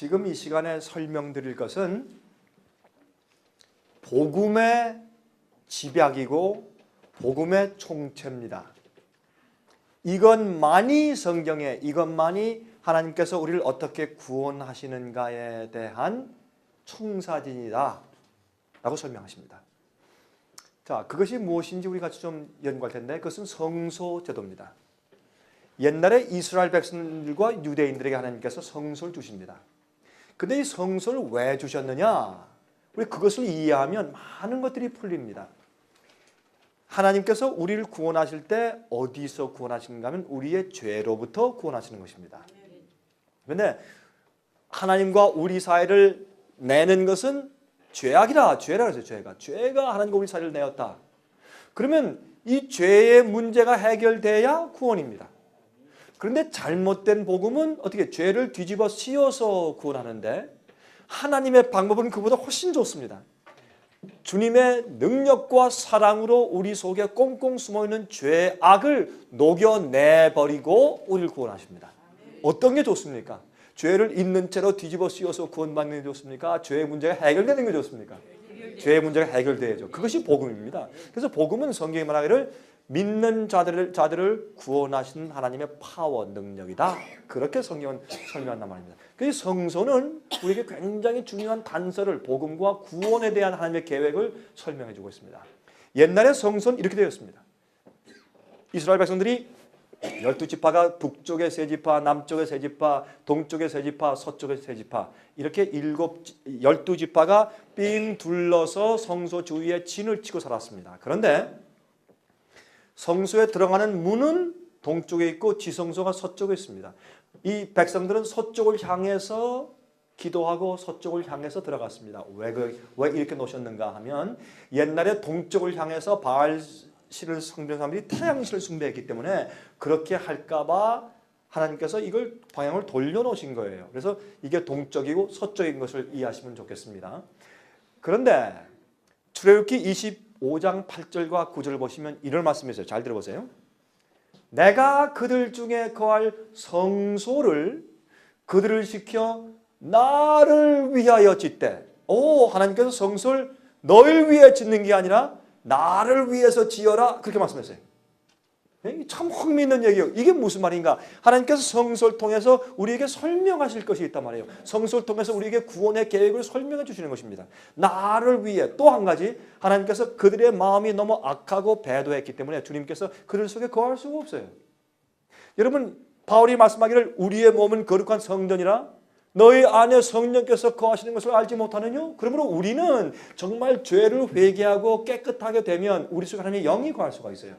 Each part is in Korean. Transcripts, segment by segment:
지금 이 시간에 설명드릴 것은 복음의 집약이고 복음의 총체입니다. 이것만이 성경에, 이것만이 하나님께서 우리를 어떻게 구원하시는가에 대한 청사진이다 라고 설명하십니다. 자, 그것이 무엇인지 우리 같이 좀 연구할 텐데, 그것은 성소제도입니다. 옛날에 이스라엘 백성들과 유대인들에게 하나님께서 성소를 주십니다. 근데 이 성소를 왜 주셨느냐? 우리 그것을 이해하면 많은 것들이 풀립니다. 하나님께서 우리를 구원하실 때 어디서 구원하시는가 하면 우리의 죄로부터 구원하시는 것입니다. 그런데 하나님과 우리 사이를 내는 것은 죄악이라, 죄라 그랬어요. 죄가 하나님과 우리 사이를 내었다. 그러면 이 죄의 문제가 해결돼야 구원입니다. 그런데 잘못된 복음은 어떻게 죄를 뒤집어 씌워서 구원하는데, 하나님의 방법은 그보다 훨씬 좋습니다. 주님의 능력과 사랑으로 우리 속에 꽁꽁 숨어있는 죄악을 녹여내버리고 우리를 구원하십니다. 어떤 게 좋습니까? 죄를 있는 채로 뒤집어 씌워서 구원받는 게 좋습니까? 죄의 문제가 해결되는 게 좋습니까? 죄의 문제가 해결돼야죠. 그것이 복음입니다. 그래서 복음은 성경이 말하기를 믿는 자들을 구원하시는 하나님의 파워, 능력이다. 그렇게 성경은 설명한단 말입니다. 그래서 성소는 우리에게 굉장히 중요한 단서를, 복음과 구원에 대한 하나님의 계획을 설명해 주고 있습니다. 옛날에 성소는 이렇게 되었습니다. 이스라엘 백성들이 12지파가 북쪽에 세 지파, 남쪽에 세 지파, 동쪽에 세 지파, 서쪽에 세 지파, 이렇게 12지파가 삥 둘러서 성소 주위에 진을 치고 살았습니다. 그런데 성소에 들어가는 문은 동쪽에 있고 지성소가 서쪽에 있습니다. 이 백성들은 서쪽을 향해서 기도하고 서쪽을 향해서 들어갔습니다. 왜 이렇게 놓으셨는가 하면, 옛날에 동쪽을 향해서 바알신을 숭배하는 사람들이 태양신을 숭배했기 때문에 그렇게 할까봐 하나님께서 이걸 방향을 돌려놓으신 거예요. 그래서 이게 동쪽이고 서쪽인 것을 이해하시면 좋겠습니다. 그런데 출애굽기 25장 8절과 9절을 보시면 이런 말씀이 있어요. 잘 들어보세요. 내가 그들 중에 거할 성소를 그들을 시켜 나를 위하여 짓되. 하나님께서 성소를 너를 위해 짓는 게 아니라 나를 위해서 지어라, 그렇게 말씀했어요. 참 흥미있는 얘기예요. 이게 무슨 말인가? 하나님께서 성소를 통해서 우리에게 설명하실 것이 있단 말이에요. 성소를 통해서 우리에게 구원의 계획을 설명해 주시는 것입니다. 나를 위해. 또 한 가지, 하나님께서 그들의 마음이 너무 악하고 배도했기 때문에 주님께서 그들 속에 거할 수가 없어요. 여러분, 바울이 말씀하기를 우리의 몸은 거룩한 성전이라 너희 안에 성령께서 거하시는 것을 알지 못하느냐? 그러므로 우리는 정말 죄를 회개하고 깨끗하게 되면 우리 속에 하나님의 영이 거할 수가 있어요.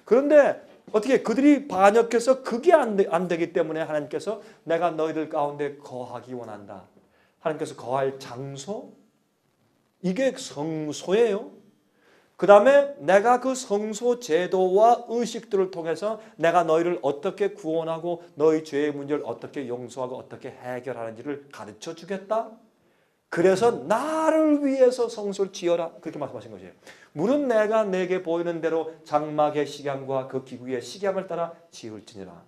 그런데 어떻게 그들이 반역해서 그게 안 되기 때문에 하나님께서 내가 너희들 가운데 거하기 원한다. 하나님께서 거할 장소, 이게 성소예요. 그 다음에 내가 그 성소 제도와 의식들을 통해서 내가 너희를 어떻게 구원하고 너희 죄의 문제를 어떻게 용서하고 어떻게 해결하는지를 가르쳐 주겠다. 그래서 나를 위해서 성소를 지어라, 그렇게 말씀하신 것이에요. 물은 내가 내게 보이는 대로 장막의 식양과 그 기구의 식양을 따라 지을지니라.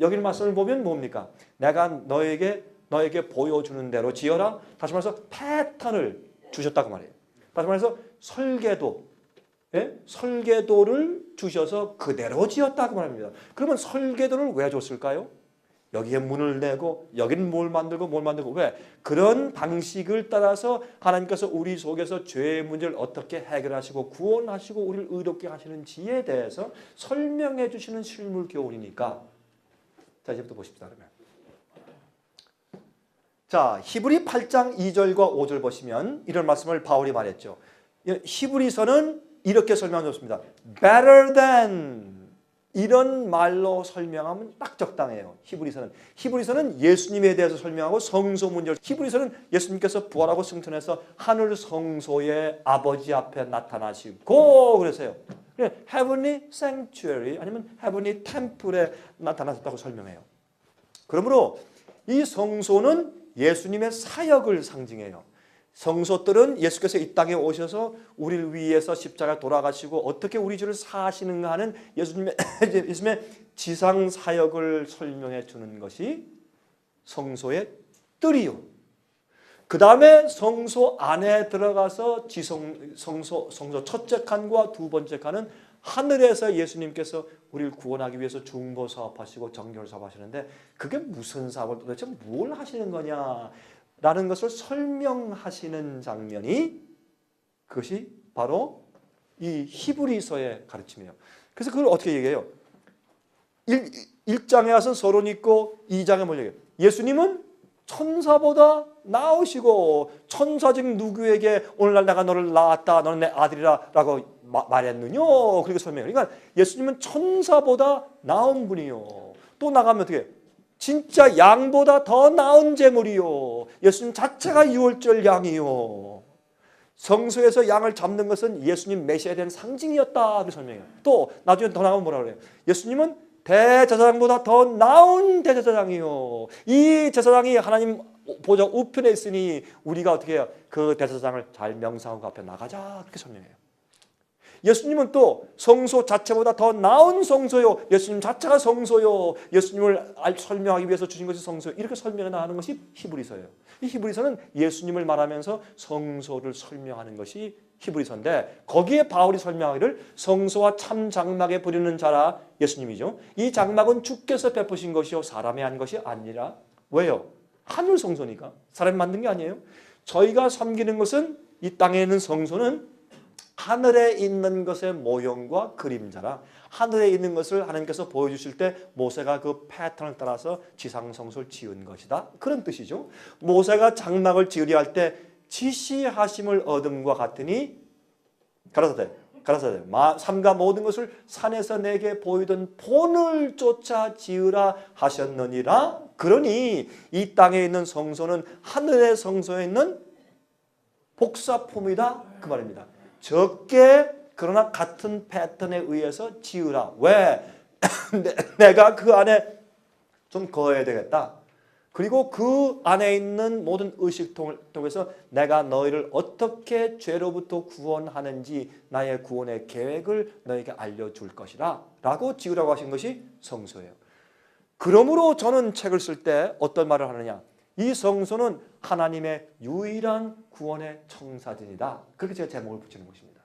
여기 말씀을 보면 뭡니까? 내가 너에게 보여주는 대로 지어라. 다시 말해서 패턴을 주셨다고 말해요. 다시 말해서 설계도, 설계도를 주셔서 그대로 지었다고 말합니다. 그러면 설계도를 왜 줬을까요? 여기에 문을 내고 여기는 뭘 만들고 왜? 그런 방식을 따라서 하나님께서 우리 속에서 죄의 문제를 어떻게 해결하시고 구원하시고 우리를 의롭게 하시는지에 대해서 설명해 주시는 실물 교훈이니까. 자, 이제부터 보십시다. 그러면 자, 히브리 8장 2절과 5절 보시면 이런 말씀을 바울이 말했죠. 히브리서는 이렇게 설명하셨습니다. Better than, 이런 말로 설명하면 딱 적당해요. 히브리서는 예수님에 대해서 설명하고 성소 문제를, 히브리서는 예수님께서 부활하고 승천해서 하늘 성소의 아버지 앞에 나타나시고 그래서요. Heavenly Sanctuary 아니면 Heavenly Temple에 나타나셨다고 설명해요. 그러므로 이 성소는 예수님의 사역을 상징해요. 성소들은 예수께서 이 땅에 오셔서 우리를 위해서 십자가 돌아가시고 어떻게 우리 죄를 사하시는가 하는 예수님의 지상 사역을 설명해 주는 것이 성소의 뜰이요. 그 다음에 성소 안에 들어가서 성소 첫째 칸과 두 번째 칸은 하늘에서 예수님께서 우리를 구원하기 위해서 중보 사업하시고 정결 사업하시는데 그게 무슨 사업을 도대체 뭘 하시는 거냐라는 것을 설명하시는 장면이 그것이 바로 이 히브리서의 가르침이에요. 그래서 그걸 어떻게 얘기해요? 1장에 와서 서론 있고 2장에 뭘 얘기해요? 예수님은 천사보다 나으시고 천사 중 누구에게 오늘날 내가 너를 낳았다 너는 내 아들이라 라고 말했느뇨. 그렇게 설명해요. 그러니까 예수님은 천사보다 나은 분이요. 또 나가면 어떻게 해요? 진짜 양보다 더 나은 제물이요. 예수님 자체가 유월절 양이요. 성소에서 양을 잡는 것은 예수님 메시아에 대한 상징이었다. 그렇게 설명해요. 또 나중에 더 나가면 뭐라 그래요? 예수님은 대제사장보다 더 나은 대제사장이요. 이 제사장이 하나님 보좌 우편에 있으니 우리가 어떻게 해요? 그 대제사장을 잘 명상하고 앞에 나가자. 그렇게 설명해요. 예수님은 또 성소 자체보다 더 나은 성소요. 예수님 자체가 성소요. 예수님을 설명하기 위해서 주신 것이 성소요. 이렇게 설명해 나가는 것이 히브리서예요. 이 히브리서는 예수님을 말하면서 성소를 설명하는 것이 히브리서인데 거기에 바울이 설명하기를 성소와 참 장막에 부르는 자라 예수님이죠. 이 장막은 주께서 베푸신 것이요 사람이 한 것이 아니라 왜요? 하늘 성소니까 사람이 만든 게 아니에요. 저희가 섬기는 것은 이 땅에 있는 성소는 하늘에 있는 것의 모형과 그림자라 하늘에 있는 것을 하나님께서 보여주실 때 모세가 그 패턴을 따라서 지상성소를 지은 것이다. 그런 뜻이죠. 모세가 장막을 지으려 할 때 지시하심을 얻음과 같으니 가라사대 삼가 모든 것을 산에서 내게 보이던 본을 쫓아 지으라 하셨느니라. 그러니 이 땅에 있는 성소는 하늘의 성소에 있는 복사품이다. 그 말입니다. 적게 그러나 같은 패턴에 의해서 지으라. 왜? 내가 그 안에 좀 거해야 되겠다. 그리고 그 안에 있는 모든 의식통을 통해서 내가 너희를 어떻게 죄로부터 구원하는지 나의 구원의 계획을 너에게 알려줄 것이라 라고 지으라고 하신 것이 성소예요. 그러므로 저는 책을 쓸 때 어떤 말을 하느냐. 이 성소는 하나님의 유일한 구원의 청사진이다. 그렇게 제가 제목을 붙이는 것입니다.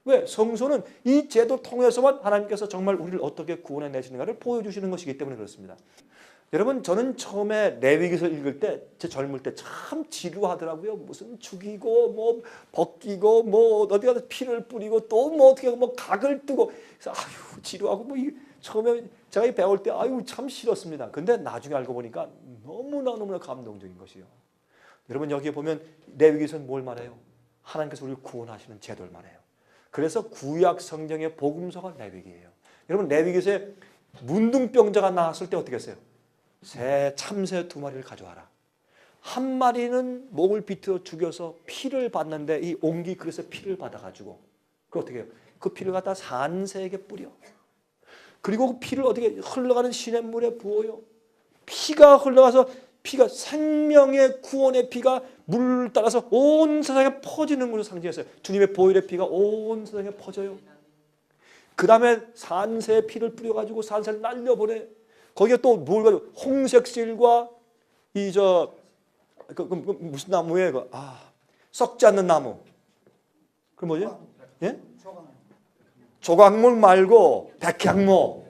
왜? 성소는 이 제도 통해서만 하나님께서 정말 우리를 어떻게 구원해 내시는가를 보여주시는 것이기 때문에 그렇습니다. 여러분 저는 처음에 레위기서를 읽을 때 제 젊을 때 참 지루하더라고요. 무슨 죽이고 뭐 벗기고 뭐 어디 가서 피를 뿌리고 또 뭐 어떻게 뭐 각을 뜨고 그래서 아유 지루하고 뭐 처음에 제가 배울 때 아유 참 싫었습니다. 근데 나중에 알고 보니까 너무나 감동적인 것이요. 여러분 여기에 보면 레위기서는 뭘 말해요? 하나님께서 우리를 구원하시는 제도를 말해요. 그래서 구약 성경의 복음서가 레위기예요. 여러분 레위기서에 문둥병자가 나왔을 때 어떻게 했어요? 참새 2마리를 가져와라. 한 마리는 목을 비틀어 죽여서 피를 받는데 이 옹기 그릇에 피를 받아가지고 그 어떻게 해요? 그 피를 갖다 산새에게 뿌려. 그리고 그 피를 어떻게 흘러가는 시냇물에 부어요. 피가 흘러가서 피가 생명의 구원의 피가 물 따라서 온 세상에 퍼지는 것을 상징했어요. 주님의 보혈의 피가 온 세상에 퍼져요. 그 다음에 산새의 피를 뿌려가지고 산새를 날려보내. 거기에 또 뭘 가지고 홍색실과 무슨 나무예요? 썩지 않는 나무. 그 뭐지? 예? 조각목 말고 백향목.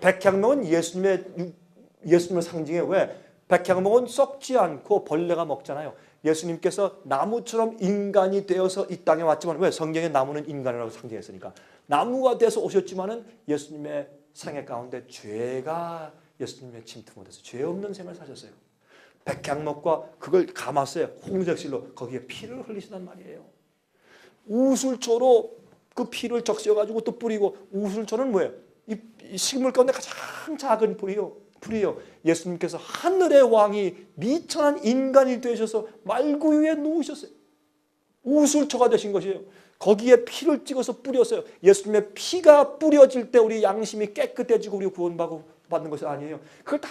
백향목은 예수님을 상징해. 왜? 백향목은 썩지 않고 벌레가 먹잖아요. 예수님께서 나무처럼 인간이 되어서 이 땅에 왔지만 왜? 성경의 나무는 인간이라고 상징했으니까. 나무가 돼서 오셨지만은 예수님의 생애 가운데 죄가 예수님의 침투 못해서 죄 없는 생을 사셨어요. 백향목과 그걸 감았어요. 홍색실로 거기에 피를 흘리시단 말이에요. 우슬초로 그 피를 적셔가지고 또 뿌리고 우슬초는 뭐예요? 이 식물 가운데 가장 작은 풀이요. 예수님께서 하늘의 왕이 미천한 인간이 되셔서 말구 위에 누우셨어요. 우슬초가 되신 것이에요. 거기에 피를 찍어서 뿌렸어요. 예수님의 피가 뿌려질 때 우리 양심이 깨끗해지고 우리 구원받는 것이 아니에요. 그걸 다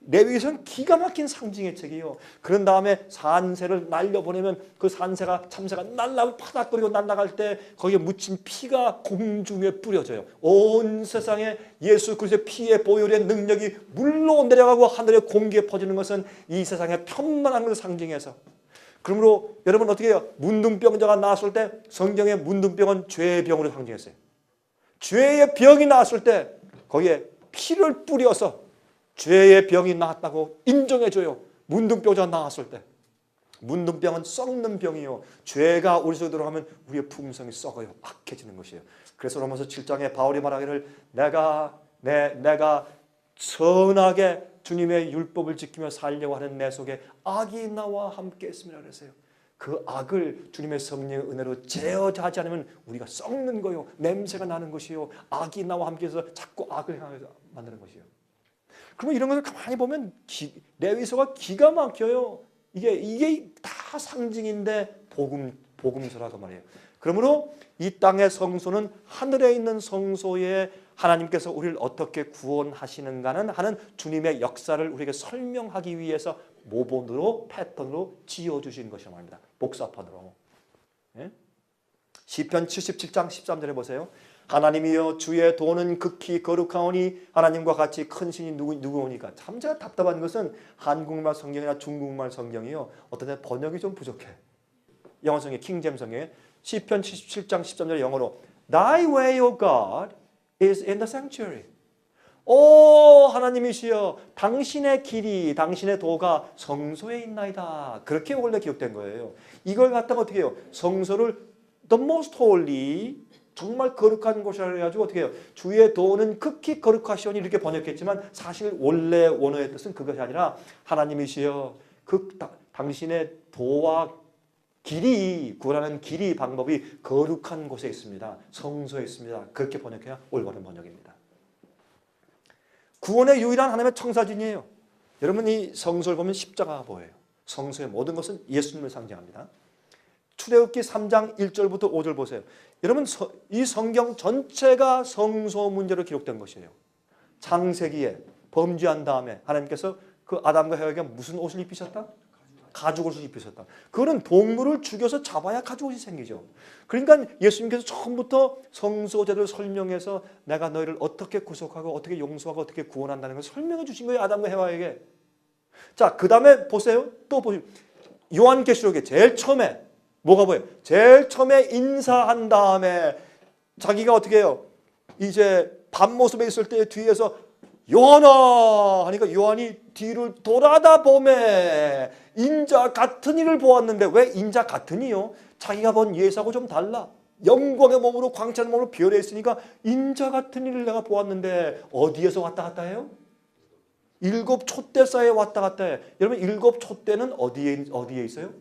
레위기서는 기가 막힌 상징의 책이에요. 그런 다음에 산새를 날려보내면 그 참새가 날라고 파닥거리고 날아갈 때 거기에 묻힌 피가 공중에 뿌려져요. 온 세상에 예수 그리스도의 피의 보혈의 능력이 물로 내려가고 하늘의 공기에 퍼지는 것은 이 세상의 편만한 것을 상징해서, 그러므로 여러분 어떻게 해요? 문둥병자가 나왔을 때 성경의 문둥병은 죄의 병으로 상징했어요. 죄의 병이 나왔을 때 거기에 피를 뿌려서 죄의 병이 나았다고 인정해줘요. 문둥병자가 나왔을 때. 문둥병은 썩는 병이요. 죄가 우리 속에 들어가면 우리의 품성이 썩어요. 악해지는 것이에요. 그래서 로마서 7장에 바울이 말하기를 내가 선하게 주님의 율법을 지키며 살려고 하는 내 속에 악이 나와 함께 있음이라 그랬어요. 그 악을 주님의 성령의 은혜로 제어하지 않으면 우리가 썩는 거요. 냄새가 나는 것이요. 악이 나와 함께해서 자꾸 악을 향해서 만드는 것이요. 그러면 이런 것을 가만히 보면 레위서가 기가 막혀요. 이게 다 상징인데 복음서라고 말이에요. 그러므로 이 땅의 성소는 하늘에 있는 성소에 하나님께서 우리를 어떻게 구원하시는가는 하는 주님의 역사를 우리에게 설명하기 위해서 모본으로 패턴으로 지어주신 것이라고 합니다. 복사판으로. 예? 시편 77장 13절에 보세요. 하나님이여 주의 도는 극히 거룩하오니 하나님과 같이 큰 신이 누구오니까. 참 제가 답답한 것은 한국말 성경이나 중국말 성경이요. 어떤 때 번역이 좀 부족해. 영어 성경 킹제임 성경에 시편 77장 13절에 영어로 Thy way, O God, is in the sanctuary. 오 하나님이시여 당신의 길이 당신의 도가 성소에 있나이다. 그렇게 원래 기록된 거예요. 이걸 갖다가 어떻게 해요? 성소를 the most holy 정말 거룩한 곳이라 해가지고 어떻게 해요? 주의 도는 극히 거룩하시오니 이렇게 번역했지만 사실 원래 원어의 뜻은 그것이 아니라 하나님이시여 당신의 도와 길이 구원하는 길이 방법이 거룩한 곳에 있습니다. 성소에 있습니다. 그렇게 번역해야 올바른 번역입니다. 구원의 유일한 하나님의 청사진이에요. 여러분 이 성소를 보면 십자가가 보여요. 성소의 모든 것은 예수님을 상징합니다. 출애굽기 3장 1절부터 5절 보세요. 여러분 이 성경 전체가 성소 문제로 기록된 것이에요. 창세기에 범죄한 다음에 하나님께서 그 아담과 해와에게 무슨 옷을 입히셨다? 가죽옷을 입히셨다. 그거는 동물을 죽여서 잡아야 가죽옷이 생기죠. 그러니까 예수님께서 처음부터 성소제를 설명해서 내가 너희를 어떻게 구속하고 어떻게 용서하고 어떻게 구원한다는 걸 설명해 주신 거예요. 아담과 해와에게. 자, 그 다음에 보세요. 또 보세요. 요한계시록에 제일 처음에 뭐가 보여요? 제일 처음에 인사한 다음에 자기가 어떻게 해요? 이제 밤모습에 있을 때 뒤에서 요한아 하니까 요한이 뒤를 돌아다 보매 인자 같은 이를 보았는데 왜 인자 같은 이요? 자기가 본 예수하고 좀 달라. 영광의 몸으로 광채의 몸으로 비어져 있으니까 인자 같은 이를 내가 보았는데 어디에서 왔다 갔다 해요? 일곱 촛대 사이에 왔다 갔다 해. 여러분 일곱 촛대는 어디에 있어요?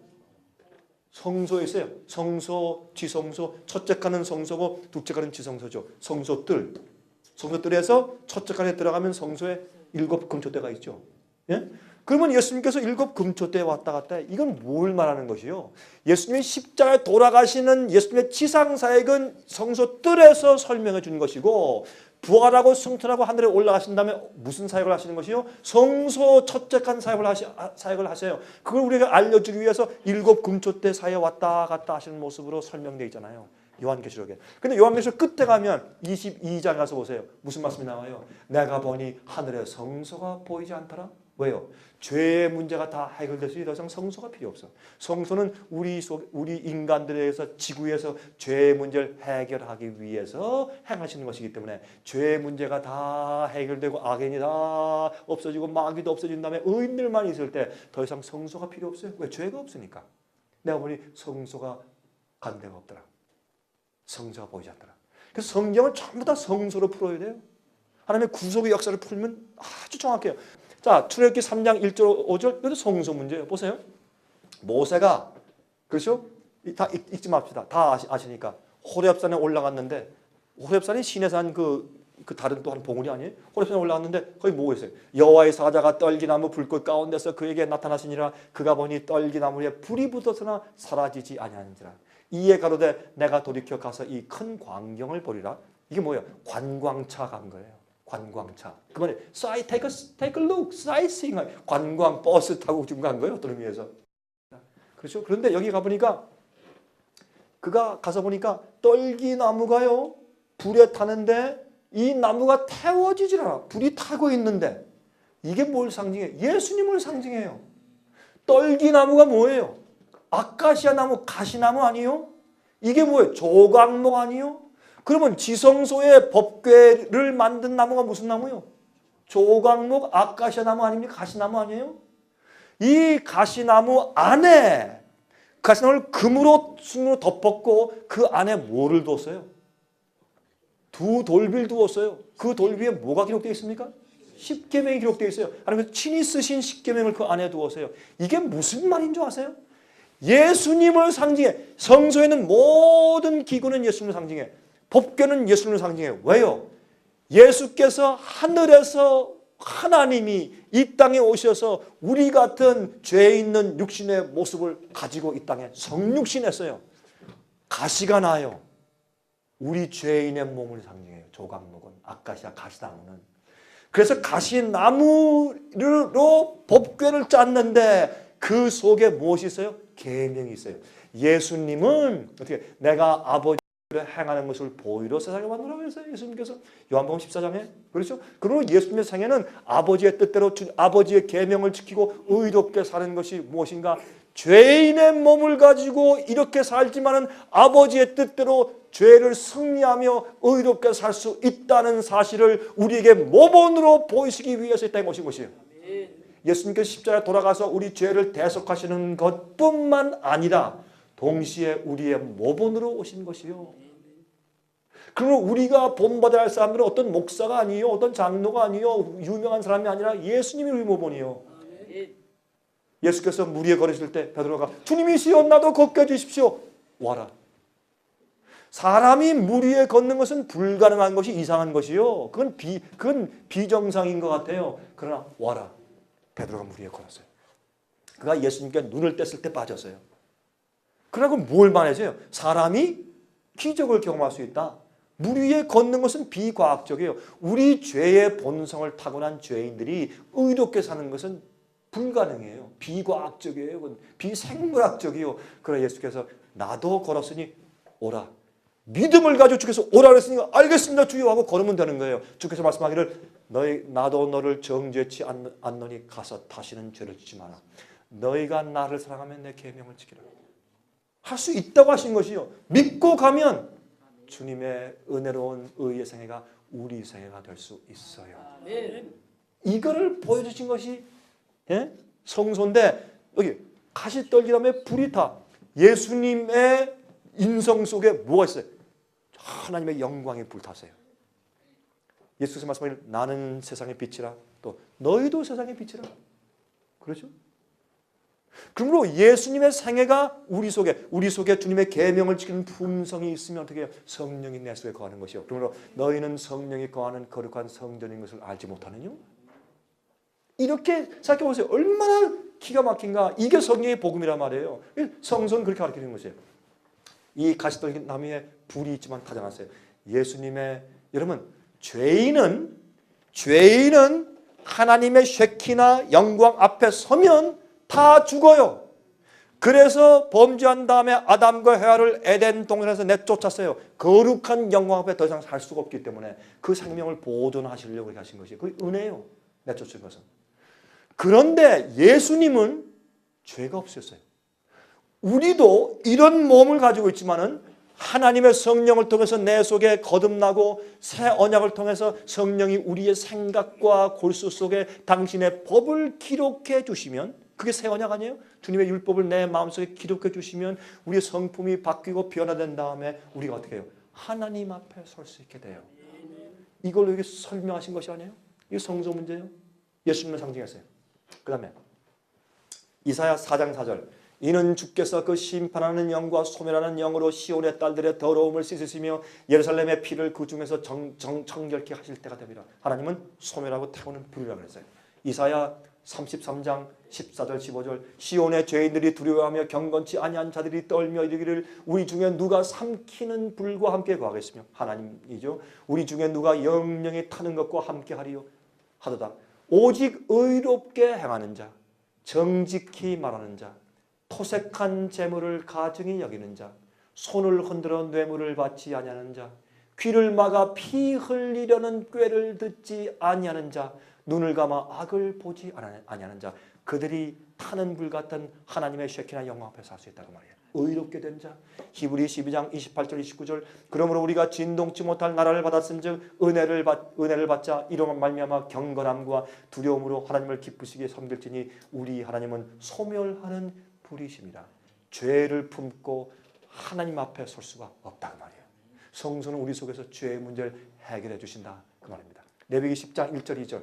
성소에 있어요. 성소, 지성소, 첫째 칸은 성소고 둘째 칸은 지성소죠. 성소뜰. 성소뜰에서 첫째 칸에 들어가면 성소에 일곱 금초대가 있죠. 예? 그러면 예수님께서 일곱 금초대에 왔다 갔다 해. 이건 뭘 말하는 것이요? 예수님이 십자가에 돌아가시는 예수님의 지상사역은 성소뜰에서 설명해 주는 것이고 부활하고 승천하고 하늘에 올라가신 다음에 무슨 사역을 하시는 것이요? 성소 첫째 칸 사역을 하세요. 그걸 우리가 알려주기 위해서 일곱 금초대 사이에 왔다 갔다 하시는 모습으로 설명되어 있잖아요. 요한계시록에. 근데 요한계시록 끝에 가면 22장 가서 보세요. 무슨 말씀이 나와요? 내가 보니 하늘에 성소가 보이지 않더라. 왜요? 죄의 문제가 다 해결됐으니 더 이상 성소가 필요 없어. 성소는 우리 인간들에서 지구에서 죄의 문제를 해결하기 위해서 행하시는 것이기 때문에 죄의 문제가 다 해결되고 악인이 다 없어지고 마귀도 없어진 다음에 의인들만 있을 때 더 이상 성소가 필요 없어요. 왜? 죄가 없으니까. 내가 보니 성소가 간 데가 없더라. 성소가 보이지 않더라. 그래서 성경을 전부 다 성소로 풀어야 돼요. 하나님의 구속의 역사를 풀면 아주 정확해요. 자, 출애굽기 3장 1절 5절 이것도 성소 문제예요. 보세요. 모세가 그렇죠? 다 읽지 맙시다. 다 아시니까 호렙산에 올라갔는데 호렙산이 시내산 그 다른 또 한 봉우리 아니에요? 호렙산에 올라갔는데 거기 뭐가 있어요? 여호와의 사자가 떨기나무 불꽃 가운데서 그에게 나타나시니라. 그가 보니 떨기나무 위에 불이 붙었으나 사라지지 아니하는지라. 이에 가로되 내가 돌이켜 가서 이 큰 광경을 보리라. 이게 뭐예요? 관광차 간 거예요. 관광차. 그 말에 take a look, sightseeing. 관광 버스 타고 지금 간 거예요. 어떤 의미에서. 그렇죠? 그런데 여기 가보니까 그가 가서 보니까 떨기나무가요. 불에 타는데 이 나무가 태워지질 않아. 불이 타고 있는데 이게 뭘 상징해요? 예수님을 상징해요. 떨기나무가 뭐예요? 아카시아 나무, 가시나무 아니요? 이게 뭐예요? 조각목 아니요? 그러면 지성소의 법궤를 만든 나무가 무슨 나무요? 조각목, 아카시아 나무 아닙니까? 가시나무 아니에요? 이 가시나무 안에 가시나무를 금으로 순으로 덮었고 그 안에 뭐를 두었어요? 두 돌비를 두었어요. 그 돌비에 뭐가 기록되어 있습니까? 십계명이 기록되어 있어요. 하나님께서 친히 쓰신 십계명을 그 안에 두었어요. 이게 무슨 말인 줄 아세요? 예수님을 상징해. 성소에는 모든 기구는 예수님을 상징해. 법궤는 예수님을 상징해요. 왜요? 예수께서 하늘에서 하나님이 이 땅에 오셔서 우리 같은 죄 있는 육신의 모습을 가지고 이 땅에 성육신했어요. 가시가 나요. 우리 죄인의 몸을 상징해요. 조각목은, 아카시아 가시나무는. 그래서 가시나무로 법궤를 짰는데 그 속에 무엇이 있어요? 계명이 있어요. 예수님은 어떻게 내가 아버지를 행하는 것을 보이러 세상에 왔노라고 했어요. 예수님께서 요한복음 14장에. 그렇죠? 그리고 예수님의 생애는 아버지의 뜻대로 아버지의 계명을 지키고 의롭게 사는 것이 무엇인가? 죄인의 몸을 가지고 이렇게 살지만은 아버지의 뜻대로 죄를 승리하며 의롭게 살 수 있다는 사실을 우리에게 모본으로 보이시기 위해서 이 땅에 오신 것이에요. 예수님께서 십자가에 돌아가서 우리 죄를 대속하시는 것뿐만 아니라 동시에 우리의 모본으로 오신 것이요. 그러면 우리가 본받아야 할 사람들은 어떤 목사가 아니요, 어떤 장로가 아니요, 유명한 사람이 아니라 예수님이 우리 모본이요. 예수께서 물 위에 걸으실 때 베드로가 주님이시여 나도 걷게 해주십시오. 와라. 사람이 물 위에 걷는 것은 불가능한 것이 이상한 것이요. 그건 비정상인 것 같아요. 그러나 와라. 베드로가 물 위에 걸었어요. 그가 예수님께 눈을 뗐을 때 빠졌어요. 그러고 뭘 말해줘요? 사람이 기적을 경험할 수 있다. 물 위에 걷는 것은 비과학적이에요. 우리 죄의 본성을 타고난 죄인들이 의롭게 사는 것은 불가능해요. 비과학적이에요. 비생물학적이에요. 그러나 예수께서 나도 걸었으니 오라. 믿음을 가지고 주께서 오라 그랬으니까 알겠습니다 주여 하고 걸으면 되는 거예요. 주께서 말씀하기를 나도 너를 정죄치 않노니 가서 다시는 죄를 짓지 마라. 너희가 나를 사랑하면 내 계명을 지키라. 할 수 있다고 하신 것이요. 믿고 가면 주님의 은혜로운 의의 생애가 우리 생애가 될 수 있어요. 이거를 보여주신 것이 성소인데 여기 가시떨기나무에 불이 타. 예수님의 인성 속에 뭐가 있어요? 하나님의 영광이 불탔어요. 예수께서 말씀하기를 나는 세상의 빛이라 또 너희도 세상의 빛이라. 그렇죠? 그러므로 예수님의 생애가 우리 속에 주님의 계명을 지키는 품성이 있으면 어떻게 해요? 성령이 내 속에 거하는 것이요. 그러므로 너희는 성령이 거하는 거룩한 성전인 것을 알지 못하느냐? 이렇게 생각해 보세요. 얼마나 기가 막힌가. 이게 성령의 복음이란 말이에요. 성서는 그렇게 가르치는 것이에요. 이 가시떨기 나무에 불이 있지만 타지 않았어요. 예수님의 여러분 죄인은 하나님의 쉐키나 영광 앞에 서면 다 죽어요. 그래서 범죄한 다음에 아담과 헤아를 에덴 동산에서 내쫓았어요. 거룩한 영광 앞에 더 이상 살 수가 없기 때문에 그 생명을 보존하시려고 그렇게 하신 것이에요. 그게 은혜예요. 내쫓은 것은. 그런데 예수님은 죄가 없으셨어요. 우리도 이런 몸을 가지고 있지만은 하나님의 성령을 통해서 내 속에 거듭나고 새 언약을 통해서 성령이 우리의 생각과 골수 속에 당신의 법을 기록해 주시면 그게 새 언약 아니에요? 주님의 율법을 내 마음속에 기록해 주시면 우리의 성품이 바뀌고 변화된 다음에 우리가 어떻게 해요? 하나님 앞에 설 수 있게 돼요. 이걸 여기 설명하신 것이 아니에요? 이게 성소 문제예요. 예수님을 상징했어요. 그 다음에 이사야 4장 4절 이는 주께서 그 심판하는 영과 소멸하는 영으로 시온의 딸들의 더러움을 씻으시며 예루살렘의 피를 그 중에서 정결케 하실 때가 됩니다. 하나님은 소멸하고 태우는 불이라고 그랬어요. 이사야 33장 14절 15절 시온의 죄인들이 두려워하며 경건치 아니한 자들이 떨며 이르기를 우리 중에 누가 삼키는 불과 함께 거하겠으며 하나님이죠. 우리 중에 누가 영영이 타는 것과 함께 하리요 하도다. 오직 의롭게 행하는 자, 정직히 말하는 자, 토색한 재물을 가증히 여기는 자, 손을 흔들어 뇌물을 받지 아니하는 자, 귀를 막아 피 흘리려는 꾀를 듣지 아니하는 자, 눈을 감아 악을 보지 아니하는 자, 그들이 타는 불 같은 하나님의 쉐키나 영광 앞에 살 수 있다고 말이에요. 의롭게 된 자. 히브리 12장 28절 29절 그러므로 우리가 진동치 못할 나라를 받았은즉 은혜를 받자 이로 말미암아 경건함과 두려움으로 하나님을 기쁘시게 섬길지니 우리 하나님은 소멸하는 불이심이라. 죄를 품고 하나님 앞에 설 수가 없다고 말이에요. 성소는 우리 속에서 죄의 문제를 해결해 주신다 그 말입니다. 레위기 10장 1절 2절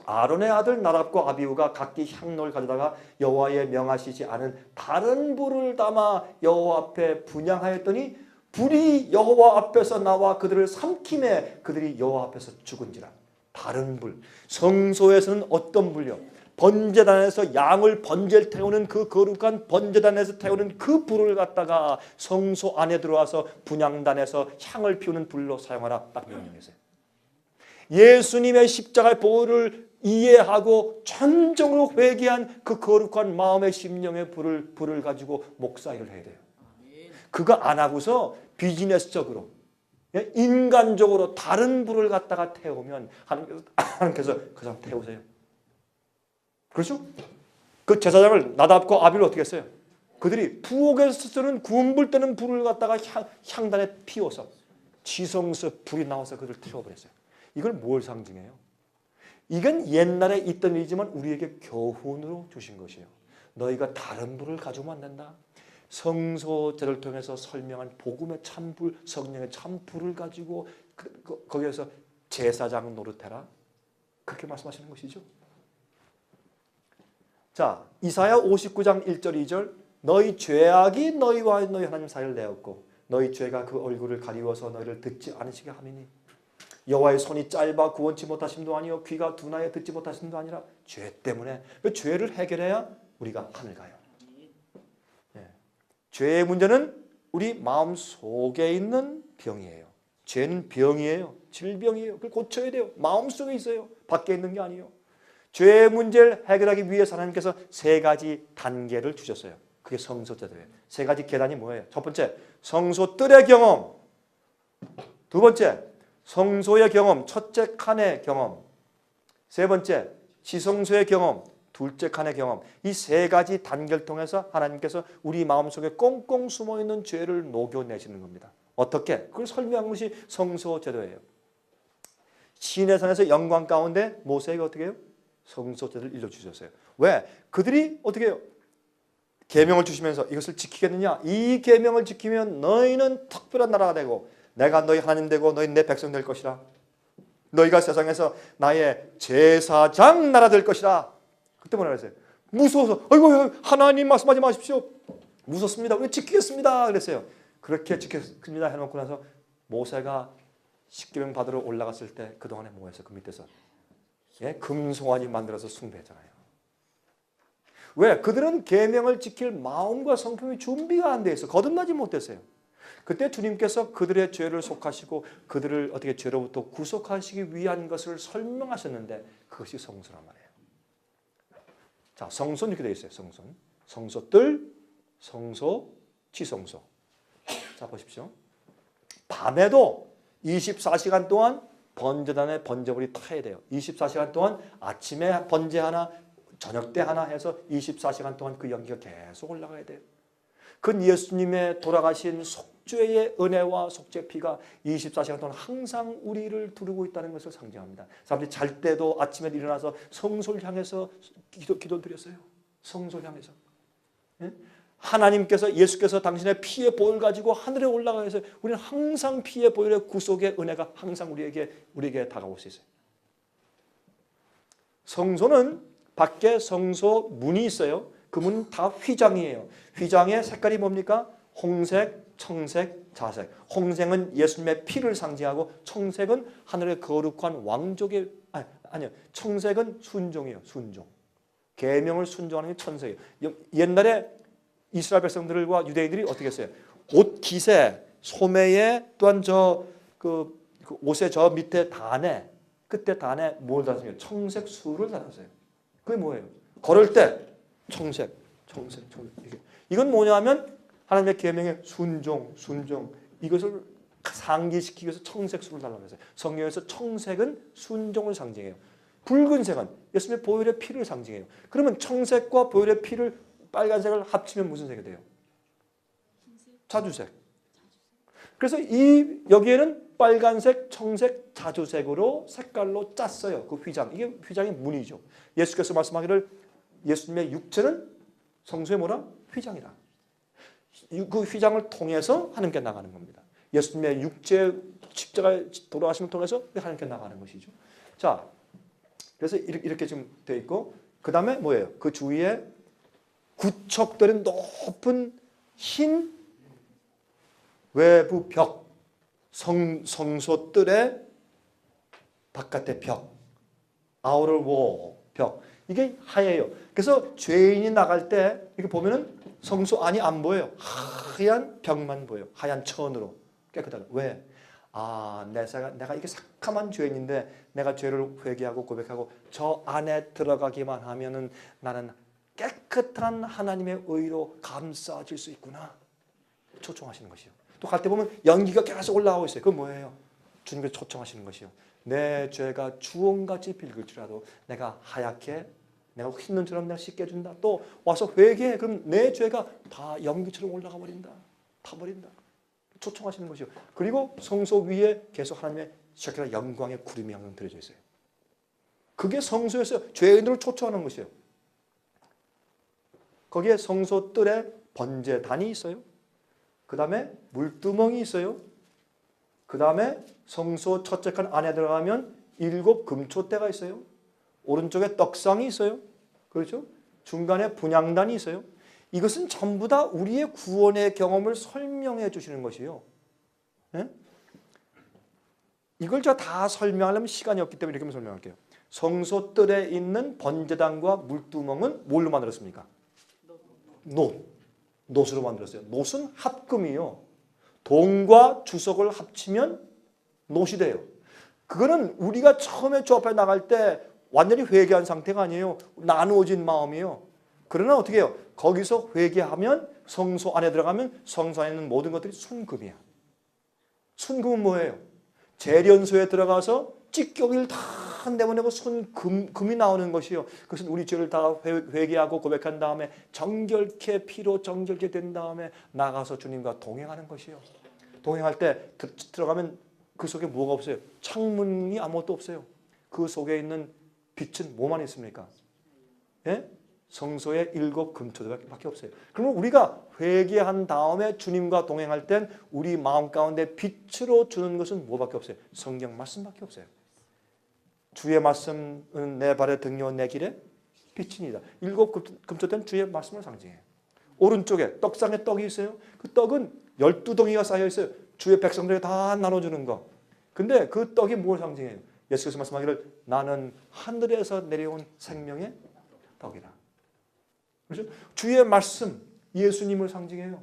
아론의 아들 나답과 아비후가 각기 향로를 가져다가 여호와의 명하시지 않은 다른 불을 담아 여호와 앞에 분향하였더니 불이 여호와 앞에서 나와 그들을 삼킴에 그들이 여호와 앞에서 죽은지라. 다른 불. 성소에서는 어떤 불이요? 번제단에서 양을 번제를 태우는 그 거룩한 번제단에서 태우는 그 불을 갖다가 성소 안에 들어와서 분향단에서 향을 피우는 불로 사용하라 딱 명령했어요. 예수님의 십자가의 보혈을 이해하고 전적으로 회개한 그 거룩한 마음의 심령의 불을 가지고 목사일을 해야 돼요. 그거 안 하고서 비즈니스적으로 인간적으로 다른 불을 갖다가 태우면 하나님께서 그 사람 태우세요. 그렇죠? 그 제사장을 나답과 아비를 어떻게 했어요? 그들이 부엌에서 쓰는 구운 불 때는 불을 갖다가 향단에 피워서 지성서 불이 나와서 그들을 태워버렸어요. 이걸 뭘 상징해요? 이건 옛날에 있던 일이지만 우리에게 교훈으로 주신 것이에요. 너희가 다른 불을 가지고 안 된다. 성소제를 통해서 설명한 복음의 참불, 성령의 참불을 가지고 거기에서 제사장 노릇해라. 그렇게 말씀하시는 것이죠. 자, 이사야 59장 1절 2절 너희 죄악이 너희와 너희 하나님 사이를 내었고 너희 죄가 그 얼굴을 가리워서 너희를 듣지 않으시게 하미니 여호와의 손이 짧아 구원치 못하심도 아니요 귀가 둔하여 듣지 못하심도 아니라 죄 때문에. 그 죄를 해결해야 우리가 하늘 가요. 예. 죄의 문제는 우리 마음 속에 있는 병이에요. 죄는 병이에요. 질병이에요. 그걸 고쳐야 돼요. 마음 속에 있어요. 밖에 있는 게 아니에요. 죄의 문제를 해결하기 위해서 하나님께서 세 가지 단계를 주셨어요. 그게 성소제도예요. 세 가지 계단이 뭐예요? 첫 번째, 성소 뜰의 경험. 두 번째, 성소의 경험, 첫째 칸의 경험. 세 번째, 지성소의 경험, 둘째 칸의 경험. 이 세 가지 단계를 통해서 하나님께서 우리 마음속에 꽁꽁 숨어있는 죄를 녹여내시는 겁니다. 어떻게? 그걸 설명한 것이 성소제도예요. 시내산에서 영광 가운데 모세가 어떻게 해요? 성소제도를 일러주셨어요. 왜? 그들이 어떻게 해요? 계명을 주시면서 이것을 지키겠느냐? 이 계명을 지키면 너희는 특별한 나라가 되고 내가 너희 하나님 되고 너희 내 백성 될 것이라. 너희가 세상에서 나의 제사장 나라 될 것이라. 그때 뭐라 그랬어요? 무서워서 아이고 하나님 말씀하지 마십시오. 무섭습니다. 우리 지키겠습니다. 그랬어요. 그렇게 지켰습니다 해놓고 나서 모세가 십계명 받으러 올라갔을 때 그동안에 뭐 했어요? 그 밑에서 금송아지 만들어서 숭배했잖아요. 왜? 그들은 계명을 지킬 마음과 성품이 준비가 안 돼 있어. 거듭나지 못했어요. 그때 주님께서 그들의 죄를 속하시고 그들을 어떻게 죄로부터 구속하시기 위한 것을 설명하셨는데 그것이 성소란 말이에요. 자, 성소는 이렇게 되어 있어요. 성소는. 성소뜰, 성소, 지성소. 자, 보십시오. 밤에도 24시간 동안 번제단에 번제물이 타야 돼요. 24시간 동안 아침에 번제 하나, 저녁 때 하나 해서 24시간 동안 그 연기가 계속 올라가야 돼요. 그 예수님의 돌아가신 속죄의 은혜와 속죄 피가 24시간 동안 항상 우리를 두르고 있다는 것을 상징합니다. 사람들이 잘 때도 아침에 일어나서 성소를 향해서 기도 드렸어요. 성소를 향해서. 예? 하나님께서 예수께서 당신의 피의 보혈 가지고 하늘에 올라가서 우리는 항상 피의 보혈의 구속의 은혜가 항상 우리에게 다가올 수 있어요. 성소는 밖에 성소 문이 있어요. 그 문은 다 휘장이에요. 휘장의 색깔이 뭡니까? 홍색, 청색, 자색. 홍색은 예수님의 피를 상징하고 청색은 하늘의 거룩한 왕족의 아니요. 청색은 순종이에요. 순종. 계명을 순종하는 게 천색이에요. 옛날에 이스라엘 백성들과 유대인들이 어떻게 했어요? 옷 깃에 소매에 또한 그 옷의 저 밑에 단에 끝에 단에 뭘 달았어요? 청색 수를 달았어요. 그게 뭐예요? 걸을 때 청색. 이건 뭐냐면 하나님의 계명의 순종 이것을 상기시키기 위해서 청색 수를 달라면서요. 성경에서 청색은 순종을 상징해요. 붉은색은 예수님의 보혈의 피를 상징해요. 그러면 청색과 보혈의 피를 빨간색을 합치면 무슨 색이 돼요? 자주색. 그래서 여기에는 빨간색, 청색, 자주색으로 색깔로 짰어요. 그 휘장. 이게 휘장의 무늬죠. 예수께서 말씀하기를 예수님의 육체는 성소의 뭐라? 휘장이라. 그 휘장을 통해서 하나님께 나가는 겁니다. 예수님의 육체 십자가 돌아가심을 통해서 하나님께 나가는 것이죠. 자, 그래서 이렇게 지금 되어 있고, 그 다음에 뭐예요? 그 주위에 구척되는 높은 흰 외부 벽, 성소뜰의 바깥의 벽, outer wall 벽, 이게 하얘요. 그래서 죄인이 나갈 때 이렇게 보면은 성소 안이 안 보여요. 하얀 벽만 보여요. 하얀 천으로 깨끗하게. 왜? 내가 이게 삭감한 죄인인데 내가 죄를 회개하고 고백하고 저 안에 들어가기만 하면은 나는 깨끗한 하나님의 의로 감싸질 수 있구나. 초청하시는 것이요. 또 갈 때 보면 연기가 계속 올라오고 있어요. 그건 뭐예요? 주님께서 초청하시는 것이요. 내 죄가 주홍같이 빌글지라도 내가 하얗게 내가 흰 눈처럼 내가 씻게 해준다. 또 와서 회개해. 그럼 내 죄가 다 연기처럼 올라가 버린다. 타버린다. 초청하시는 것이요. 그리고 성소 위에 계속 하나님의 셔키나 영광의 구름이 항상 들어져 있어요. 그게 성소에서 죄인들을 초청하는 것이에요. 거기에 성소 뜰에 번제단이 있어요. 그 다음에 물두멍이 있어요. 그 다음에 성소 첫째 칸 안에 들어가면 7 금초대가 있어요. 오른쪽에 떡상이 있어요. 그렇죠? 중간에 분향단이 있어요. 이것은 전부 다 우리의 구원의 경험을 설명해 주시는 것이에요. 네? 이걸 제가 다 설명하려면 시간이 없기 때문에 이렇게 설명할게요. 성소 뜰에 있는 번제단과 물두멍은 뭘로 만들었습니까? 놋으로 만들었어요. 놋은 합금이요. 동과 주석을 합치면 놋이 돼요. 그거는 우리가 처음에 주 앞에 나갈 때 완전히 회개한 상태가 아니에요. 나누어진 마음이에요. 그러나 어떻게 해요? 거기서 회개하면 성소 안에 들어가면 성소 안에 있는 모든 것들이 순금이야. 순금은 뭐예요? 재련소에 들어가서 찌꺼기를 다 내보내고 금이 나오는 것이요. 그것은 우리 죄를 다 회개하고 고백한 다음에 정결케 피로 정결케 된 다음에 나가서 주님과 동행하는 것이요. 동행할 때 들어가면 그 속에 뭐가 없어요? 창문이 아무것도 없어요. 그 속에 있는 빛은 뭐만 있습니까? 예? 성소에 7 금초대밖에 없어요. 그러면 우리가 회개한 다음에 주님과 동행할 땐 우리 마음 가운데 빛으로 주는 것은 뭐밖에 없어요? 성경 말씀밖에 없어요. 주의 말씀은 내 발의 등이요 내 길에 빛이니이다. 7 금초대는 주의 말씀을 상징해요. 오른쪽에 떡상에 떡이 있어요. 그 떡은 12덩이가 쌓여 있어요. 주의 백성들에게 다 나눠주는 거. 근데 그 떡이 뭘 상징해요? 예수께서 말씀하기를 나는 하늘에서 내려온 생명의 떡이다. 그렇죠? 주의 말씀, 예수님을 상징해요.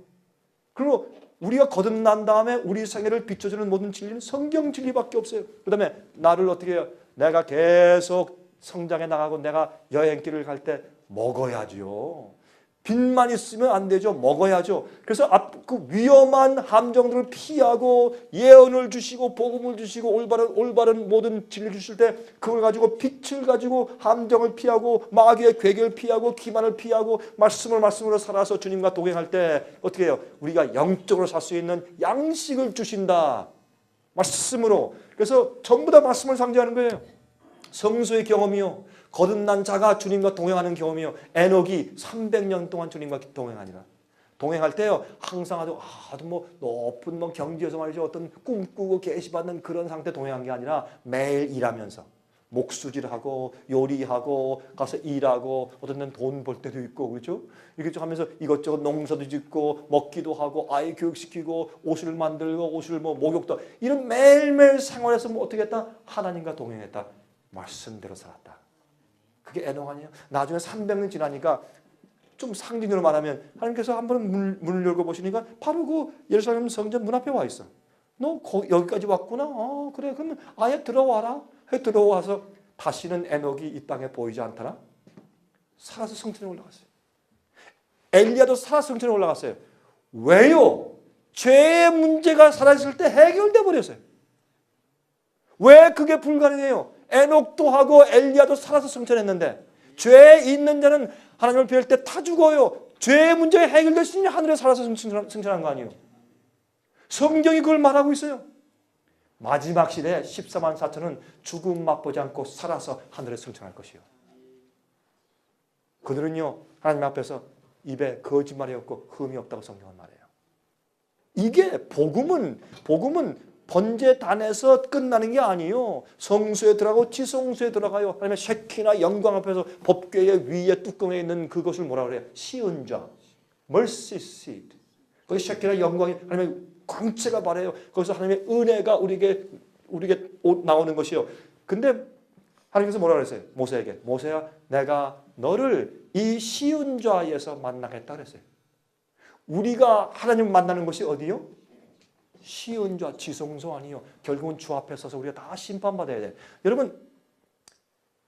그리고 우리가 거듭난 다음에 우리 생애를 비춰주는 모든 진리는 성경 진리밖에 없어요. 그 다음에 나를 어떻게 해요? 내가 계속 성장해 나가고 내가 여행길을 갈 때 먹어야죠. 빚만 있으면 안 되죠. 먹어야죠. 그래서 그 위험한 함정들을 피하고 예언을 주시고 복음을 주시고 올바른 모든 진리를 주실 때 그걸 가지고 빛을 가지고 함정을 피하고 마귀의 괴계를 피하고 기만을 피하고 말씀으로 살아서 주님과 동행할 때 어떻게 해요? 우리가 영적으로 살 수 있는 양식을 주신다. 말씀으로. 그래서 전부 다 말씀을 상징하는 거예요. 성소의 경험이요. 거듭난 자가 주님과 동행하는 경험이요. 에녹이 300년 동안 주님과 동행하니라. 동행할 때요. 항상 아주 높은 경지에서 말이죠. 어떤 꿈꾸고 계시받는 그런 상태 동행한 게 아니라 매일 일하면서 목수질하고 요리하고 가서 일하고 어떤 데는 돈 벌 때도 있고 그렇죠? 이렇게 좀 하면서 이것저것 농사도 짓고 먹기도 하고 아이 교육시키고 옷을 만들고 옷을 목욕도 이런 매일매일 생활에서 어떻게 했다? 하나님과 동행했다. 말씀대로 살았다. 그게 에녹 아니에요? 나중에 300년 지나니까 좀 상징으로 말하면 하나님께서 한번 문을 열고 보시니까 바로 그 예루살렘 성전 문 앞에 와 있어. 너 여기까지 왔구나. 그래. 그러면 아예 들어와라. 해 들어와서 다시는 에녹이 이 땅에 보이지 않더라. 살아서 성전에 올라갔어요. 엘리야도 살아서 성전에 올라갔어요. 왜요? 죄의 문제가 사라졌을 때 해결돼 버렸어요. 왜 그게 불가능해요? 에녹도 하고 엘리야도 살아서 승천했는데 죄 있는 자는 하나님을 뵐 때 다 죽어요. 죄의 문제가 해결됐으니 하늘에 살아서 승천한 거 아니에요. 성경이 그걸 말하고 있어요. 마지막 시대에 14만 4천은 죽음 맛보지 않고 살아서 하늘에 승천할 것이요. 그들은요 하나님 앞에서 입에 거짓말이 없고 흠이 없다고 성경은 말해요. 이게 복음은 번제단에서 끝나는 게 아니에요. 성소에 들어가고 지성소에 들어가요. 아니면 쉐키나 영광 앞에서 법궤의 위에 뚜껑에 있는 그것을 뭐라 그래요? 시은좌, mercy seat. 거기 쉐키나 영광이 하나님의 광채가 바래요. 거기서 하나님의 은혜가 우리에게 나오는 것이요. 근데 하나님께서 뭐라 그랬어요? 모세에게 모세야, 내가 너를 이 시은좌에서 만나겠다 그랬어요. 우리가 하나님 만나는 것이 어디요? 시은좌 지성소 아니요. 결국은 주 앞에 서서 우리가 다 심판받아야 돼. 여러분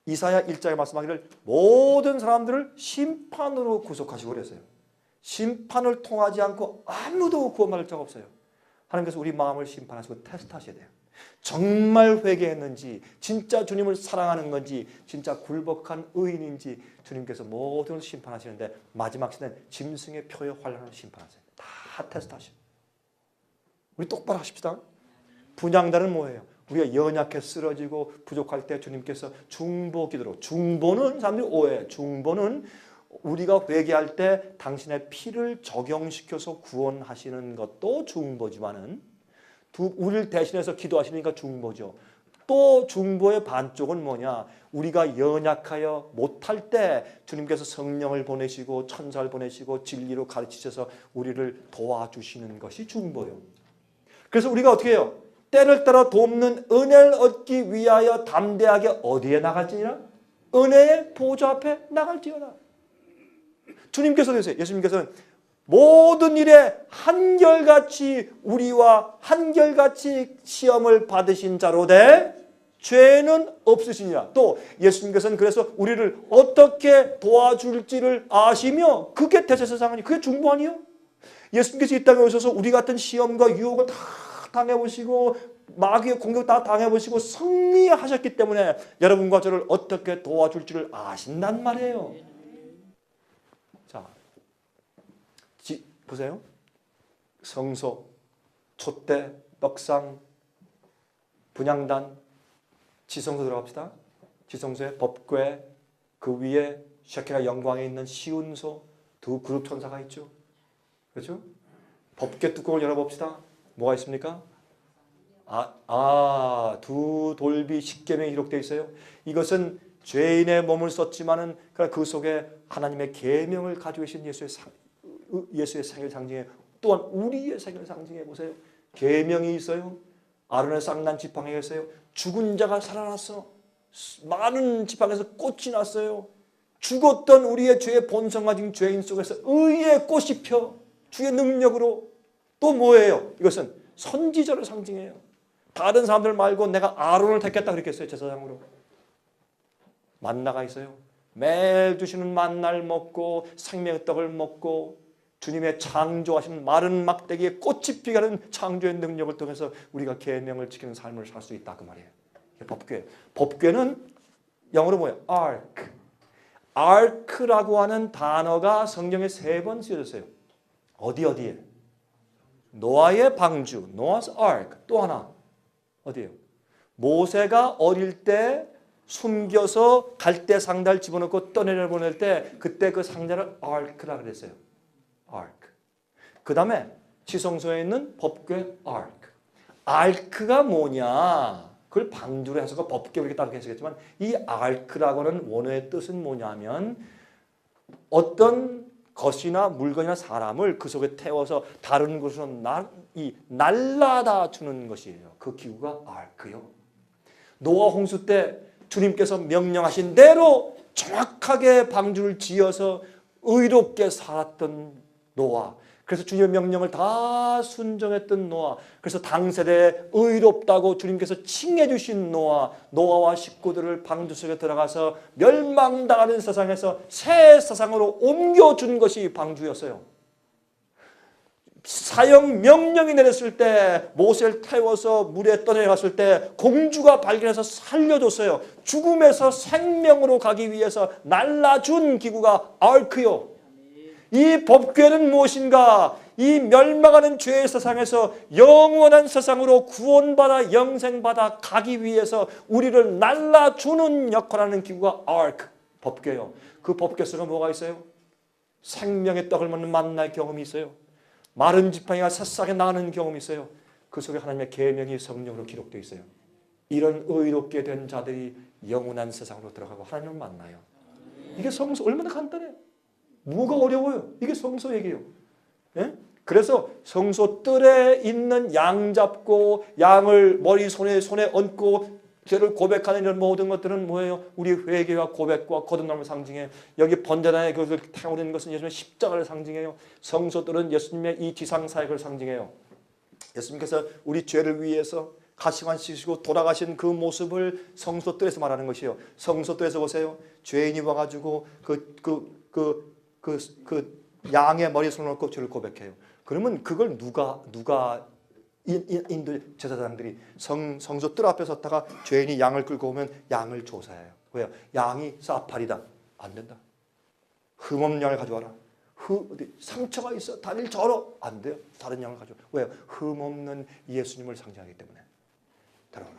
이사야 1장에 말씀하기를 모든 사람들을 심판으로 구속하시고 그랬어요. 심판을 통하지 않고 아무도 구원받을 자가 없어요. 하나님께서 우리 마음을 심판하시고 테스트하셔야 돼요. 정말 회개했는지, 진짜 주님을 사랑하는 건지, 진짜 굴복한 의인인지 주님께서 모든 걸 심판하시는데 마지막 시대는 짐승의 표의 환란으로 심판하세요. 다 테스트하셔요. 우리 똑바로 하십시다. 분향단은 뭐예요? 우리가 연약해 쓰러지고 부족할 때 주님께서 중보 기도로, 중보는 사람들이 오해해요. 중보는 우리가 회개할 때 당신의 피를 적용시켜서 구원하시는 것도 중보지만은 우리를 대신해서 기도하시니까 중보죠. 또 중보의 반쪽은 뭐냐? 우리가 연약하여 못할 때 주님께서 성령을 보내시고 천사를 보내시고 진리로 가르치셔서 우리를 도와주시는 것이 중보요. 그래서 우리가 어떻게 해요? 때를 따라 돕는 은혜를 얻기 위하여 담대하게 어디에 나갈지니라? 은혜의 보좌 앞에 나갈지어다. 주님께서 되세요. 예수님께서는 모든 일에 한결같이 우리와 한결같이 시험을 받으신 자로되 죄는 없으시니라. 또 예수님께서는 그래서 우리를 어떻게 도와줄지를 아시며 그게 대제사장이니 그게 중보 아니에요? 예수님께서 이 땅에 오셔서 우리 같은 시험과 유혹을 다 당해보시고 마귀의 공격 다 당해보시고 승리하셨기 때문에 여러분과 저를 어떻게 도와줄지를 아신단 말이에요. 자, 보세요. 성소, 촛대, 떡상, 분향단, 지성소 들어갑시다. 지성소에 법궤, 그 위에 쉐키나 영광에 있는 시운소, 두 그룹 천사가 있죠. 그렇죠? 법궤 뚜껑을 열어봅시다. 뭐가 있습니까? 두 돌비 십계명이 기록되어 있어요. 이것은 죄인의 몸을 썼지만은 그 속에 하나님의 계명을 가지고 계신 예수의 생일 상징에 또한 우리의 생일 상징해 보세요. 계명이 있어요. 아론의 쌍난 지팡이가 있어요. 죽은 자가 살아났어. 많은 지팡이에서 꽃이 났어요. 죽었던 우리의 죄의 본성 가진 죄인 속에서 의의 꽃이 펴 주의 능력으로. 또 뭐예요? 이것은 선지자를 상징해요. 다른 사람들 말고 내가 아론을 택했다 그랬겠어요. 제사장으로. 만나가 있어요. 매일 주시는 만나를 먹고 생명의 떡을 먹고 주님의 창조하신 마른 막대기에 꽃이 피게 하는 창조의 능력을 통해서 우리가 계명을 지키는 삶을 살 수 있다 그 말이에요. 법궤. 법궤는 영어로 뭐예요? ark. ark라고 하는 단어가 성경에 3번 쓰여졌어요. 어디에? 노아의 방주, 노아's ark. 또 하나 어디예요? 모세가 어릴 때 숨겨서 갈대 상자를 집어넣고 떠내려 보낼 때 그때 그 상자를 ark라 그랬어요. ark. 그 다음에 지성소에 있는 법궤 ark. ark가 뭐냐? 그걸 방주로 해서 법궤 이렇게 따로 해석했지만 이 ark라고 하는 원어의 뜻은 뭐냐면 어떤 것이나 물건이나 사람을 그 속에 태워서 다른 곳으로 날라다 주는 것이에요. 그 기구가 ark요. 노아 홍수 때 주님께서 명령하신 대로 정확하게 방주를 지어서 의롭게 살았던 노아. 그래서 주님의 명령을 다 순종했던 노아. 그래서 당세대에 의롭다고 주님께서 칭해 주신 노아와 식구들을 방주 속에 들어가서 멸망당하는 세상에서 새 세상으로 옮겨준 것이 방주였어요. 사형 명령이 내렸을 때 모세를 태워서 물에 떠내려갔을 때 공주가 발견해서 살려줬어요. 죽음에서 생명으로 가기 위해서 날라준 기구가 아크요. 이 법궤는 무엇인가? 이 멸망하는 죄의 세상에서 영원한 세상으로 구원받아 영생받아 가기 위해서 우리를 날라주는 역할하는 기구가 아크, 법궤요. 그 법궤 속에 뭐가 있어요? 생명의 떡을 먹는 만나의 경험이 있어요. 마른 지팡이가 새싹에 나가는 경험이 있어요. 그 속에 하나님의 계명이 성령으로 기록되어 있어요. 이런 의롭게 된 자들이 영원한 세상으로 들어가고 하나님을 만나요. 이게 성소 얼마나 간단해요. 뭐가 어려워요? 이게 성소 얘기예요. 예? 그래서 성소 뜰에 있는 양 잡고 양을 머리 손에 얹고 죄를 고백하는 이런 모든 것들은 뭐예요? 우리 회개와 고백과 거듭남을 상징해요. 여기 번제단에 그것을 태우는 것은 예수님의 십자가를 상징해요. 성소들은 예수님의 이 지상 사역을 상징해요. 예수님께서 우리 죄를 위해서 가시관 씻으시고 돌아가신 그 모습을 성소뜰에서 말하는 것이요. 성소뜰에서 보세요. 죄인이 와가지고 그 양의 머리에 손을 얹고 죄를 고백해요. 그러면 그걸 누가 인도 제사장들이 성소 뜰 앞에 섰다가 죄인이 양을 끌고 오면 양을 조사해요. 왜요? 양이 사파리다. 안 된다. 흠없는 양을 가져와라. 상처가 있어. 다리를 절어. 안 돼요. 다른 양을 가져와. 왜요? 흠없는 예수님을 상징하기 때문에. 들어라.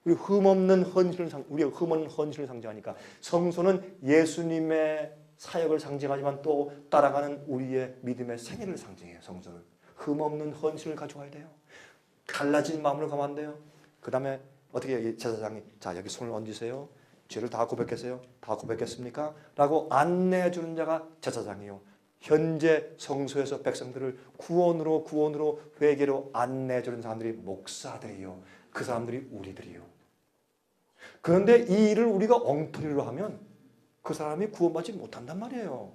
우리 흠없는 헌신을 상징하니까 성소는 예수님의 사역을 상징하지만 또 따라가는 우리의 믿음의 생애를 상징해요. 성소는. 흠없는 헌신을 가져와야 돼요. 갈라진 마음으로 가면 안 돼요. 그 다음에 어떻게 제사장이 자 여기 손을 얹으세요. 죄를 다 고백했어요. 다 고백했습니까? 라고 안내해주는 자가 제사장이요. 현재 성소에서 백성들을 구원으로 회개로 안내해주는 사람들이 목사들이요. 그 사람들이 우리들이요. 그런데 이 일을 우리가 엉터리로 하면 그 사람이 구원받지 못한단 말이에요.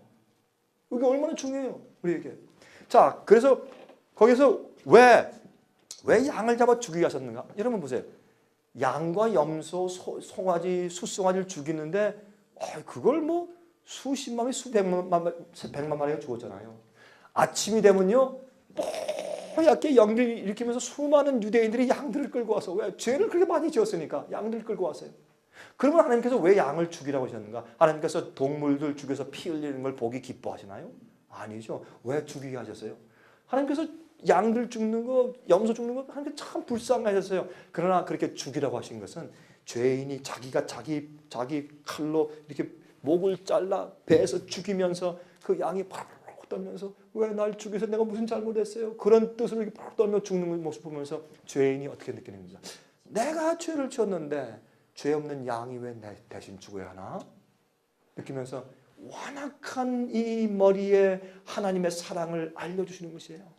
이게 얼마나 중요해요. 우리에게. 자, 그래서 거기서 왜 양을 잡아 죽이게 하셨는가? 여러분 보세요. 양과 염소, 송아지, 숫송아지를 죽이는데 그걸 뭐 수십만 마리, 수백만 마리가 죽었잖아요. 아침이 되면요. 뽀얗게 연기를 일으키면서 수많은 유대인들이 양들을 끌고 와서 왜? 죄를 그렇게 많이 지었으니까 양들을 끌고 왔어요. 그러면 하나님께서 왜 양을 죽이라고 하셨는가? 하나님께서 동물들 죽여서 피 흘리는 걸 보기 기뻐하시나요? 아니죠. 왜 죽이게 하셨어요? 하나님께서 양들 죽는 거, 염소 죽는 거 하나님께서 참 불쌍하셨어요. 그러나 그렇게 죽이라고 하신 것은 죄인이 자기가 자기 칼로 이렇게 목을 잘라 배에서 죽이면서 그 양이 바로 떨면서 왜 날 죽여서 내가 무슨 잘못했어요? 그런 뜻으로 이렇게 바로 떨며 죽는 모습 보면서 죄인이 어떻게 느끼는가? 내가 죄를 지었는데 죄 없는 양이 왜 내 대신 죽어야 하나? 느끼면서 완악한 이 머리에 하나님의 사랑을 알려주시는 것이에요.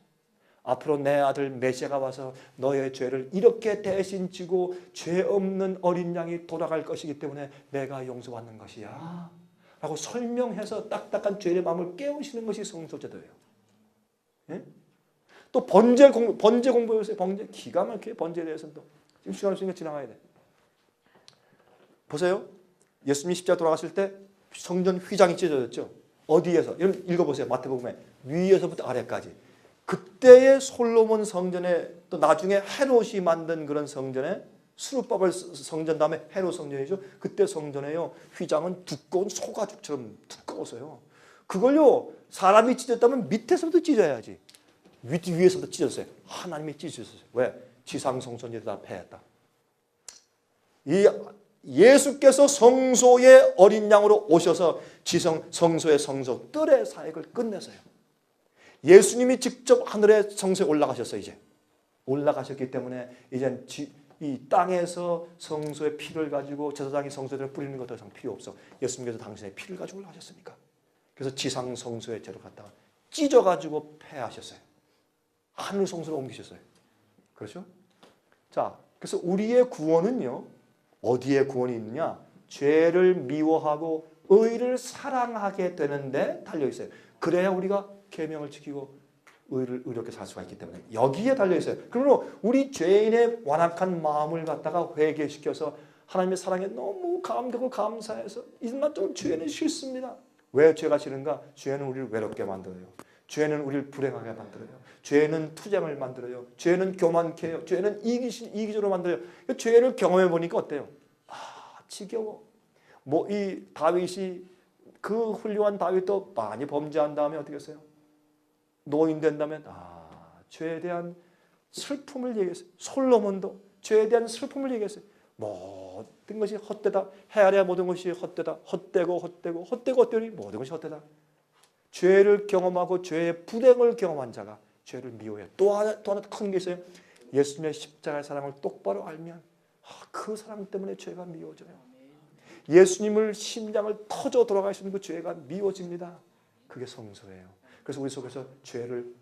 앞으로 내 아들 메시아가 와서 너의 죄를 이렇게 대신 지고 죄 없는 어린 양이 돌아갈 것이기 때문에 내가 용서받는 것이야 라고 설명해서 딱딱한 죄의 마음을 깨우시는 것이 성소제도예요. 예? 또 번제 공부해보세요. 번제 기가 막혀요. 번제에 대해서는 또 지금 시간 없으니까 지나가야 돼. 보세요. 예수님이 십자가 돌아갔을 때 성전 휘장이 찢어졌죠. 어디에서? 여러분 읽어보세요. 마태복음에 위에서부터 아래까지. 그때의 솔로몬 성전에 또 나중에 헤롯이 만든 그런 성전에 수르바벨 성전 다음에 헤롯 성전이죠. 그때 성전에요. 휘장은 두꺼운 소가죽처럼 두꺼워서요. 그걸요. 사람이 찢었다면 밑에서부터 찢어야지. 위에서부터 찢었어요. 하나님이 찢으셨어요. 왜? 지상 성전이 다 패했다. 예수께서 성소의 어린 양으로 오셔서 성소의 성소 뜰의 사역을 끝내서요. 예수님이 직접 하늘의 성소에 올라가셨어요. 이제 올라가셨기 때문에 이제 이 땅에서 성소의 피를 가지고 제사장이 성소에 뿌리는 것 더 이상 필요 없어. 예수님께서 당신의 피를 가지고 올라가셨으니까. 그래서 지상 성소의 죄를 갖다가 찢어가지고 폐하셨어요. 하늘 성소로 옮기셨어요. 그렇죠? 자, 그래서 우리의 구원은요. 어디에 구원이 있느냐? 죄를 미워하고 의를 사랑하게 되는데 달려 있어요. 그래야 우리가 계명을 지키고 의를 의롭게 살 수가 있기 때문에 여기에 달려 있어요. 그러므로 우리 죄인의 완악한 마음을 갖다가 회개시켜서 하나님의 사랑에 너무 감격하고 감사해서 이만 좀 죄는 싫습니다. 왜 죄가 싫은가? 죄는 우리를 외롭게 만들어요. 죄는 우리를 불행하게 만들어요. 죄는 투쟁을 만들어요. 죄는 교만케 해요. 죄는 이기적으로 만들어요. 죄를 경험해 보니까 어때요? 아, 지겨워. 뭐 이 다윗이 그 훌륭한 다윗도 많이 범죄한 다음에 어떻게 했어요? 노인 된다면 죄에 대한 슬픔을 얘기했어요. 솔로몬도 죄에 대한 슬픔을 얘기했어요. 모든 것이 헛되다. 헤아려야 모든 것이 헛되다. 헛되고 모든 것이 헛되다. 죄를 경험하고 죄의 불행을 경험한 자가 죄를 미워해요. 또 하나 큰 게 있어요. 예수님의 십자가의 사랑을 똑바로 알면 그 사랑 때문에 죄가 미워져요. 예수님을 심장을 터져 돌아가시는 그 죄가 미워집니다. 그게 성소예요. 그래서 우리 속에서 죄를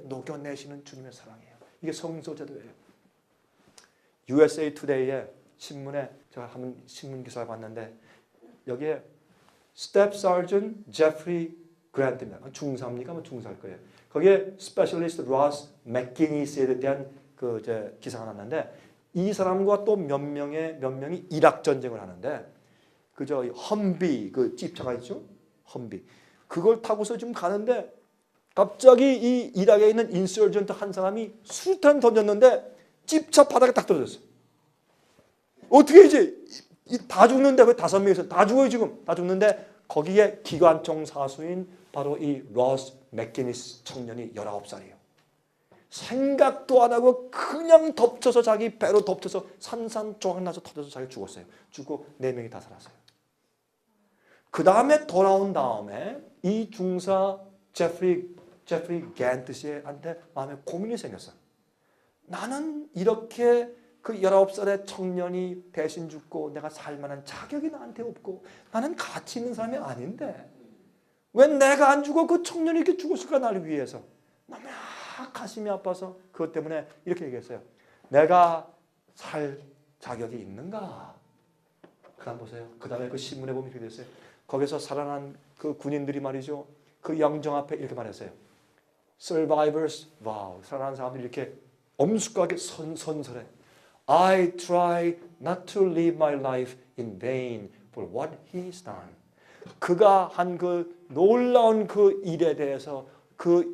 녹여내시는 주님의 사랑이에요. 이게 성소제도예요. USA Today의 신문에 제가 한번 신문 기사를 봤는데 여기에 Staff Sergeant Jeffrey Grant입니다. 중사입니까? 뭐 중사일 거예요. 거기에 Specialist Ross McGinnis에 대한 그 기사가 났는데 이 사람과 또 몇 명이 이락 전쟁을 하는데 그저 험비 그 집차가 있죠? 험비 그걸 타고서 지금 가는데 갑자기 이 이락에 있는 인서전트 한 사람이 수류탄 던졌는데 집차 바닥에 딱 떨어졌어요. 어떻게 이제 다 죽는데 왜 5명이서 다 죽어요 지금 다 죽는데 거기에 기관총 사수인 바로 이 로스 맥기니스 청년이 19살이에요. 생각도 안 하고 그냥 덮쳐서 자기 배로 덮쳐서 산산조각 나서 터져서 자기 죽었어요. 죽고 4명이 다 살았어요. 그 다음에 돌아온 다음에 이 중사 제프리 겐트 씨한테 마음에 고민이 생겼어요. 나는 이렇게 그 19살의 청년이 대신 죽고 내가 살만한 자격이 나한테 없고 나는 가치 있는 사람이 아닌데 왜 내가 안 죽어 그 청년이 이렇게 죽었을까 나를 위해서. 너무 가슴이 아파서 그것 때문에 이렇게 얘기했어요. 내가 살 자격이 있는가? 그 다음 보세요. 그 다음에 그 신문에 보면 이렇게 됐어요. 거기서 살아난 그 군인들이 말이죠. 그 영정 앞에 이렇게 말했어요. Survivors, wow, 살아난 사람들이 이렇게 엄숙하게 선설해. I try not to live my life in vain for what he's done. 그가 한 그 놀라운 그 일에 대해서 그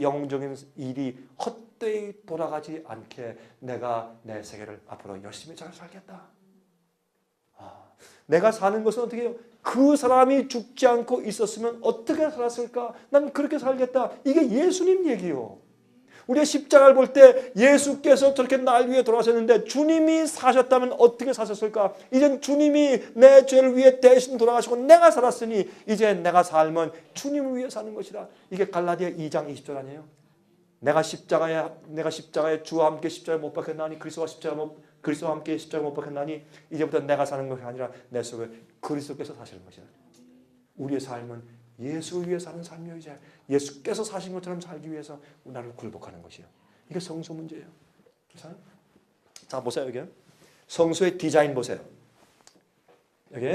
영웅적인 일이 헛되이 돌아가지 않게 내가 내 세계를 앞으로 열심히 잘 살겠다. 내가 사는 것은 어떻게 해요? 그 사람이 죽지 않고 있었으면 어떻게 살았을까? 난 그렇게 살겠다. 이게 예수님 얘기요. 우리가 십자가를 볼 때 예수께서 저렇게 날 위해 돌아가셨는데 주님이 사셨다면 어떻게 사셨을까? 이젠 주님이 내 죄를 위해 대신 돌아가시고 내가 살았으니 이제 내가 삶은 주님을 위해 사는 것이다. 이게 갈라디아 2장 20절 아니에요? 내가 십자가에 주와 함께 십자가에 못 박혔나니 그리스도와 함께 십자가에 못 박혔나니 이제부터 내가 사는 것이 아니라 내 속에 그리스도께서 사시는 것이다. 우리의 삶은 예수를 위해 사는 삶이요. 이제 예수께서 사신 것처럼 살기 위해서 나를 굴복하는 것이요. 이게 성소 문제예요. 자 보세요. 여기 성소의 디자인 보세요. 여기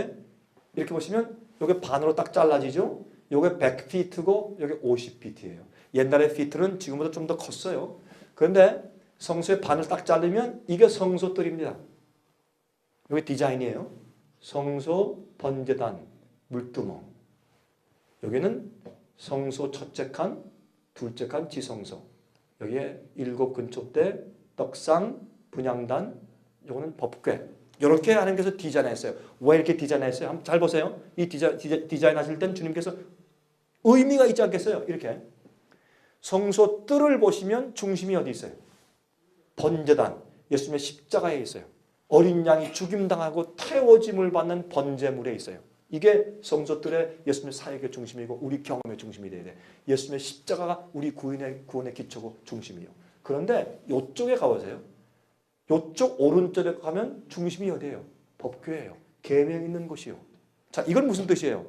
이렇게 보시면 여기 반으로 딱 잘라지죠. 여기 100피트고 여기 50피트예요. 옛날의 피트는 지금보다 좀 더 컸어요. 그런데 성소의 반을 딱 자르면 이게 성소뜰입니다. 여기 디자인이에요. 성소 번제단 물두멍. 여기는 성소 첫째 칸, 둘째 칸 지성소. 여기에 7 근초대, 떡상, 분향단, 요거는 법궤. 이렇게 하나님께서 디자인했어요. 왜 이렇게 디자인했어요? 한번 잘 보세요. 이 디자인 하실 땐 주님께서 의미가 있지 않겠어요? 이렇게. 성소 뜰을 보시면 중심이 어디 있어요? 번제단, 예수님의 십자가에 있어요. 어린 양이 죽임당하고 태워짐을 받는 번제물에 있어요. 이게 성소뜰의 예수님의 사역의 중심이고 우리 경험의 중심이 돼야 돼. 예수님의 십자가가 우리 구원의 기초고 중심이에요. 그런데 이쪽에 가보세요. 이쪽 오른쪽에 가면 중심이 어디예요? 법궤예요. 계명 있는 곳이요. 자, 이건 무슨 뜻이에요?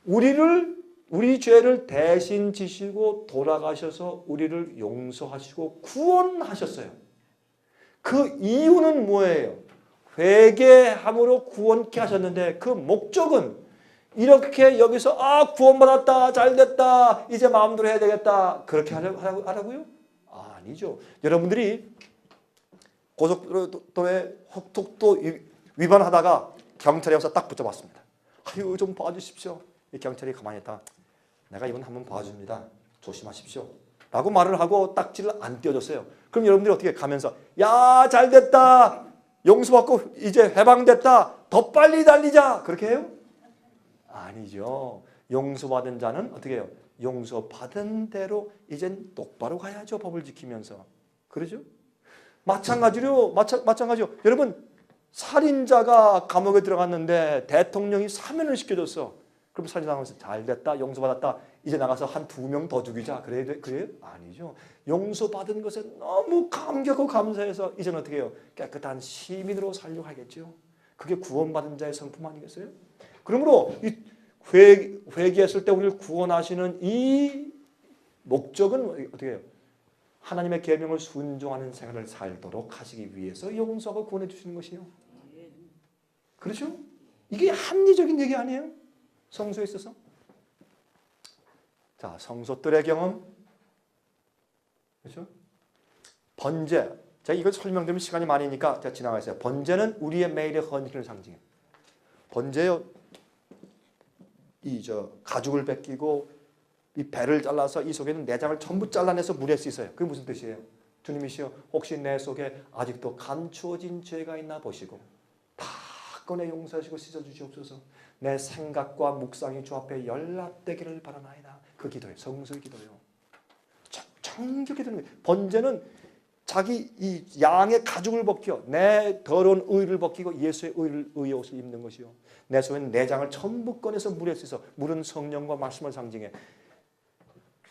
우리 죄를 대신 지시고 돌아가셔서 우리를 용서하시고 구원하셨어요. 그 이유는 뭐예요? 회개함으로 구원케 하셨는데 그 목적은 이렇게 여기서 구원받았다, 잘됐다, 이제 마음대로 해야 되겠다 그렇게 하라고요? 아니죠. 여러분들이 고속도로에 속도 위반하다가 경찰에 와서 딱 붙잡았습니다. 아유 좀 봐주십시오. 이 경찰이 가만히 있다. 내가 이번 한번 봐줍니다. 조심하십시오. 라고 말을 하고 딱지를 안 띄워줬어요. 그럼 여러분들이 어떻게 가면서 야 잘됐다. 용서받고 이제 해방됐다. 더 빨리 달리자. 그렇게 해요? 아니죠. 용서받은 자는 어떻게 해요? 용서받은 대로 이젠 똑바로 가야죠. 법을 지키면서. 그러죠? 마찬가지로 여러분 살인자가 감옥에 들어갔는데 대통령이 사면을 시켜줬어. 그럼 살인당하면서 잘됐다. 용서받았다. 이제 나가서 한 2명 더 죽이자. 그래요? 아니죠. 용서받은 것에 너무 감격하고 감사해서 이제는 어떻게 해요? 깨끗한 시민으로 살려고 하겠죠. 그게 구원받은 자의 성품 아니겠어요? 그러므로 이 회개했을 때 우리를 구원하시는 이 목적은 어떻게 해요? 하나님의 계명을 순종하는 생활을 살도록 하시기 위해서 용서하고 구원해 주시는 것이요. 그렇죠? 이게 합리적인 얘기 아니에요? 성소에 있어서. 자, 성소들의 경험. 그렇죠? 번제. 제가 이걸 설명드리면 시간이 많으니까 제가 지나가겠어요. 번제는 우리의 매일의 헌신을 상징해요. 번제요. 가죽을 벗기고 이 배를 잘라서 이 속에 있는 내장을 전부 잘라내서 물에 씻어요. 그게 무슨 뜻이에요? 주님이시여 혹시 내 속에 아직도 감추어진 죄가 있나 보시고 다 꺼내 용서하시고 씻어주시옵소서. 내 생각과 묵상이 주 앞에 연락되기를 바라나이다. 그 기도예요. 성수의 기도예요. 정직히 드는 거예요. 번제는 자기 이 양의 가죽을 벗겨 내 더러운 의를 벗기고 예수의 의의 옷을 입는 것이요. 내 속에 내장을 전부 꺼내서 물에 씻어. 물은 성령과 말씀을 상징해.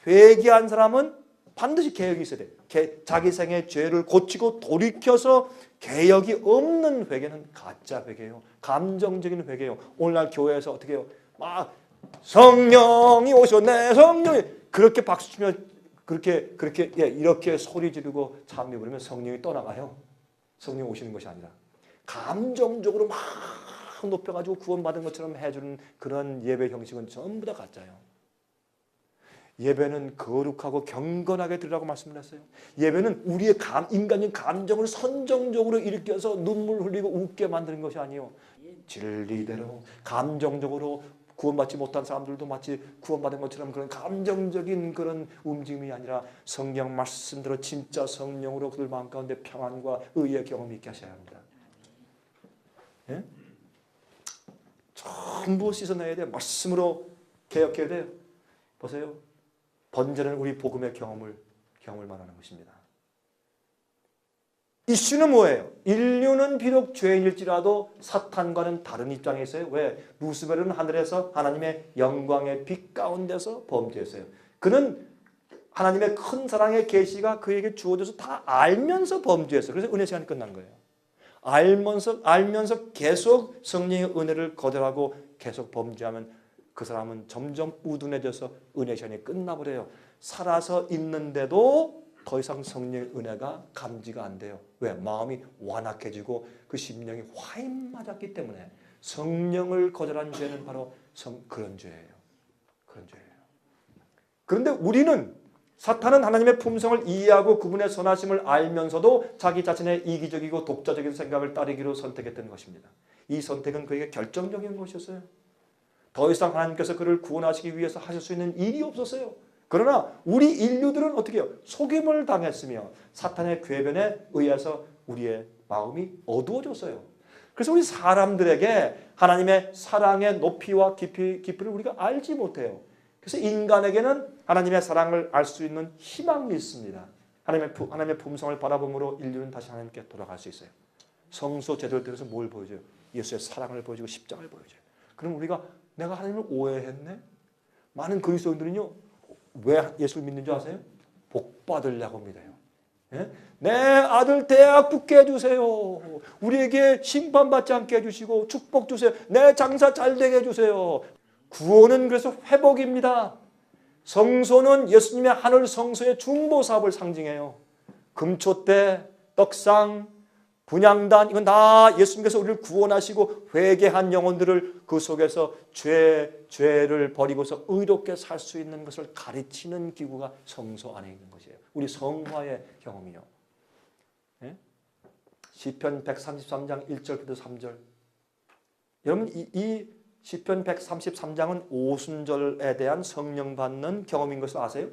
회개한 사람은 반드시 개혁이 있어야 돼. 자기 생의 죄를 고치고 돌이켜서 개혁이 없는 회개는 가짜 회개예요. 감정적인 회개예요. 오늘날 교회에서 어떻게 해요? 막 성령이 오셨네. 성령이 그렇게 박수치며 그렇게 이렇게 소리 지르고 찬미 부르면 성령이 떠나가요. 성령 오시는 것이 아니라 감정적으로 막 높여가지고 구원받은 것처럼 해주는 그런 예배 형식은 전부 다 가짜예요. 예배는 거룩하고 경건하게 드리라고 말씀드렸어요. 예배는 우리의 인간적인 감정을 선정적으로 일으켜서 눈물 흘리고 웃게 만드는 것이 아니에요. 진리대로 감정적으로 구원받지 못한 사람들도 마치 구원받은 것처럼 그런 감정적인 그런 움직임이 아니라 성령 말씀대로 진짜 성령으로 그들 마음 가운데 평안과 의의 경험이 있게 하셔야 합니다. 예? 전부 씻어내야 돼요. 말씀으로 개혁해야 돼요. 보세요. 번제는 우리 복음의 경험을 말하는 것입니다. 이슈는 뭐예요? 인류는 비록 죄인일지라도 사탄과는 다른 입장에 있어요. 왜? 루스벨은 하늘에서 하나님의 영광의 빛 가운데서 범죄했어요. 그는 하나님의 큰 사랑의 계시가 그에게 주어져서 다 알면서 범죄했어요. 그래서 은혜 시간이 끝난 거예요. 알면서 계속 성령의 은혜를 거절하고 계속 범죄하면 그 사람은 점점 우둔해져서 은혜 시간이 끝나버려요. 살아서 있는데도 더 이상 성령의 은혜가 감지가 안 돼요. 왜? 마음이 완악해지고 그 심령이 화인 맞았기 때문에. 성령을 거절한 죄는 바로 그런 죄예요. 그런 죄예요. 그런데 우리는 사탄은 하나님의 품성을 이해하고 그분의 선하심을 알면서도 자기 자신의 이기적이고 독자적인 생각을 따르기로 선택했던 것입니다. 이 선택은 그에게 결정적인 것이었어요. 더 이상 하나님께서 그를 구원하시기 위해서 하실 수 있는 일이 없었어요. 그러나 우리 인류들은 어떻게 해요? 속임을 당했으며 사탄의 궤변에 의해서 우리의 마음이 어두워졌어요. 그래서 우리 사람들에게 하나님의 사랑의 높이와 깊이를 우리가 알지 못해요. 그래서 인간에게는 하나님의 사랑을 알 수 있는 희망이 있습니다. 하나님의 품성을 바라봄으로 인류는 다시 하나님께 돌아갈 수 있어요. 성소 제도를 통해서 뭘 보여줘요? 예수의 사랑을 보여주고 십자가를 보여줘요. 그럼 내가 하나님을 오해했네? 많은 그리스도인들은요. 왜 예수를 믿는 줄 아세요? 복 받으려고 믿어요. 예? 내 아들 대학 붙게 해주세요. 우리에게 심판받지 않게 해주시고 축복 주세요. 내 장사 잘 되게 해주세요. 구원은 그래서 회복입니다. 성소는 예수님의 하늘 성소의 중보 사업을 상징해요. 금초 때 떡상, 분향단, 이건 다 예수님께서 우리를 구원하시고 회개한 영혼들을 그 속에서 죄를 버리고서 의롭게 살 수 있는 것을 가르치는 기구가 성소 안에 있는 것이에요. 우리 성화의 경험이요. 예? 시편 133장 1절부터 3절. 여러분 이 시편 133장은 오순절에 대한 성령 받는 경험인 것을 아세요?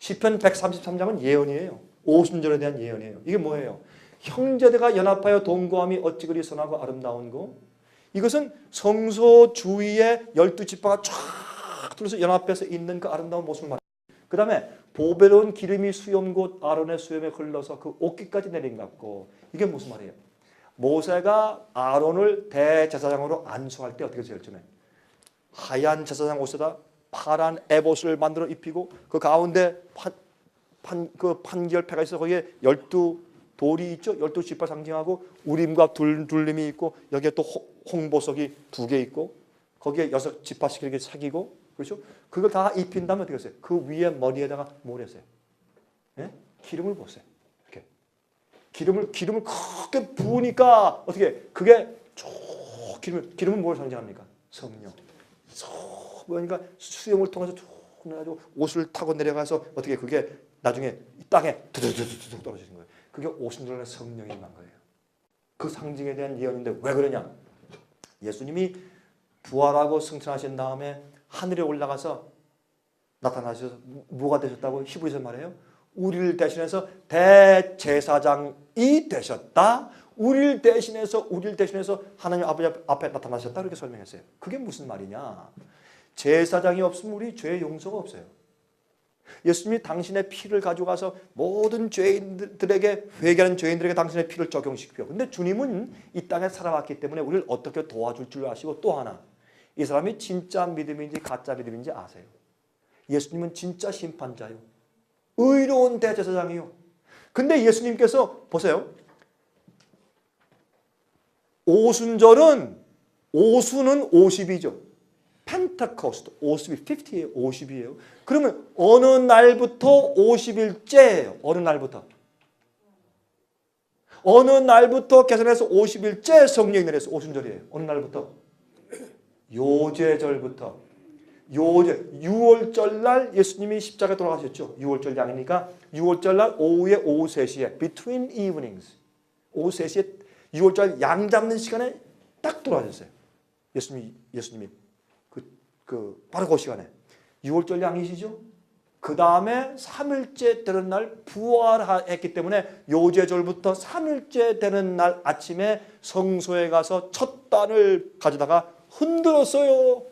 시편 133장은 예언이에요. 오순절에 대한 예언이에요. 이게 뭐예요? 형제들과 연합하여 동거함이 어찌 그리 선하고 아름다운고. 이것은 성소 주위에 12지파가 쫙 둘러서 연합해서 있는 그 아름다운 모습을 말합니다. 그 다음에 보배로운 기름이 수염곧 아론의 수염에 흘러서 그 옷깃까지 내린 것 같고. 이게 무슨 말이에요? 모세가 아론을 대제사장으로 안수할 때 어떻게 제일 처음에 하얀 제사장 옷에다 파란 에봇을 만들어 입히고 그 가운데 그 판결패가 있어 거기에 12 돌이 있죠. 12지파 상징하고 우림과 둘림이 있고 여기에 또 홍보석이 2개 있고 거기에 6지파씩 이렇게 새기고 그렇죠. 그걸 다 입힌 다음에 어떻게 했어요? 그 위에 머리에다가 뭘 했어요? 예? 기름을 부었어요. 이렇게 기름을 크게 부으니까 어떻게 그게 기름은 뭘 상징합니까? 성령. 그러니까 수염을 통해서 쭉 내가지고 옷을 타고 내려가서 어떻게 그게 나중에 땅에 두두두두둑 떨어지는 거예요. 그게 오순절의 성령이 임한 거예요. 그 상징에 대한 예언인데 왜 그러냐? 예수님이 부활하고 승천하신 다음에 하늘에 올라가서 나타나셔서 뭐가 되셨다고 히브리서 말해요? 우리를 대신해서 대제사장이 되셨다. 우리를 대신해서 하나님 아버지 앞에 나타나셨다. 이렇게 설명했어요. 그게 무슨 말이냐? 제사장이 없으면 우리 죄의 용서가 없어요. 예수님이 당신의 피를 가져가서 모든 죄인들에게 회개하는 죄인들에게 당신의 피를 적용시키고 근데 주님은 이 땅에 살아왔기 때문에 우리를 어떻게 도와줄 줄 아시고 또 하나 이 사람이 진짜 믿음인지 가짜 믿음인지 아세요. 예수님은 진짜 심판자요. 의로운 대제사장이요. 근데 예수님께서 보세요. 오순은 50이죠. 펜타코스트 50이에요. 50이에요. 그러면 어느 날부터 50일째예요. 어느 날부터 계산해서 50일째 성령이 내려서 오순절이에요. 어느 날부터? 요제절부터. 6월절 날 예수님이 십자가에 돌아가셨죠. 6월절 양이니까 6월절 날 오후 3시에 between evenings 오후 3시에 6월절 양 잡는 시간에 딱 돌아가셨어요. 예수님이 바로 그 시간에 6월절 양이시죠. 그 다음에 3일째 되는 날 부활했기 때문에 요제절부터 3일째 되는 날 아침에 성소에 가서 첫 단을 가져다가 흔들었어요.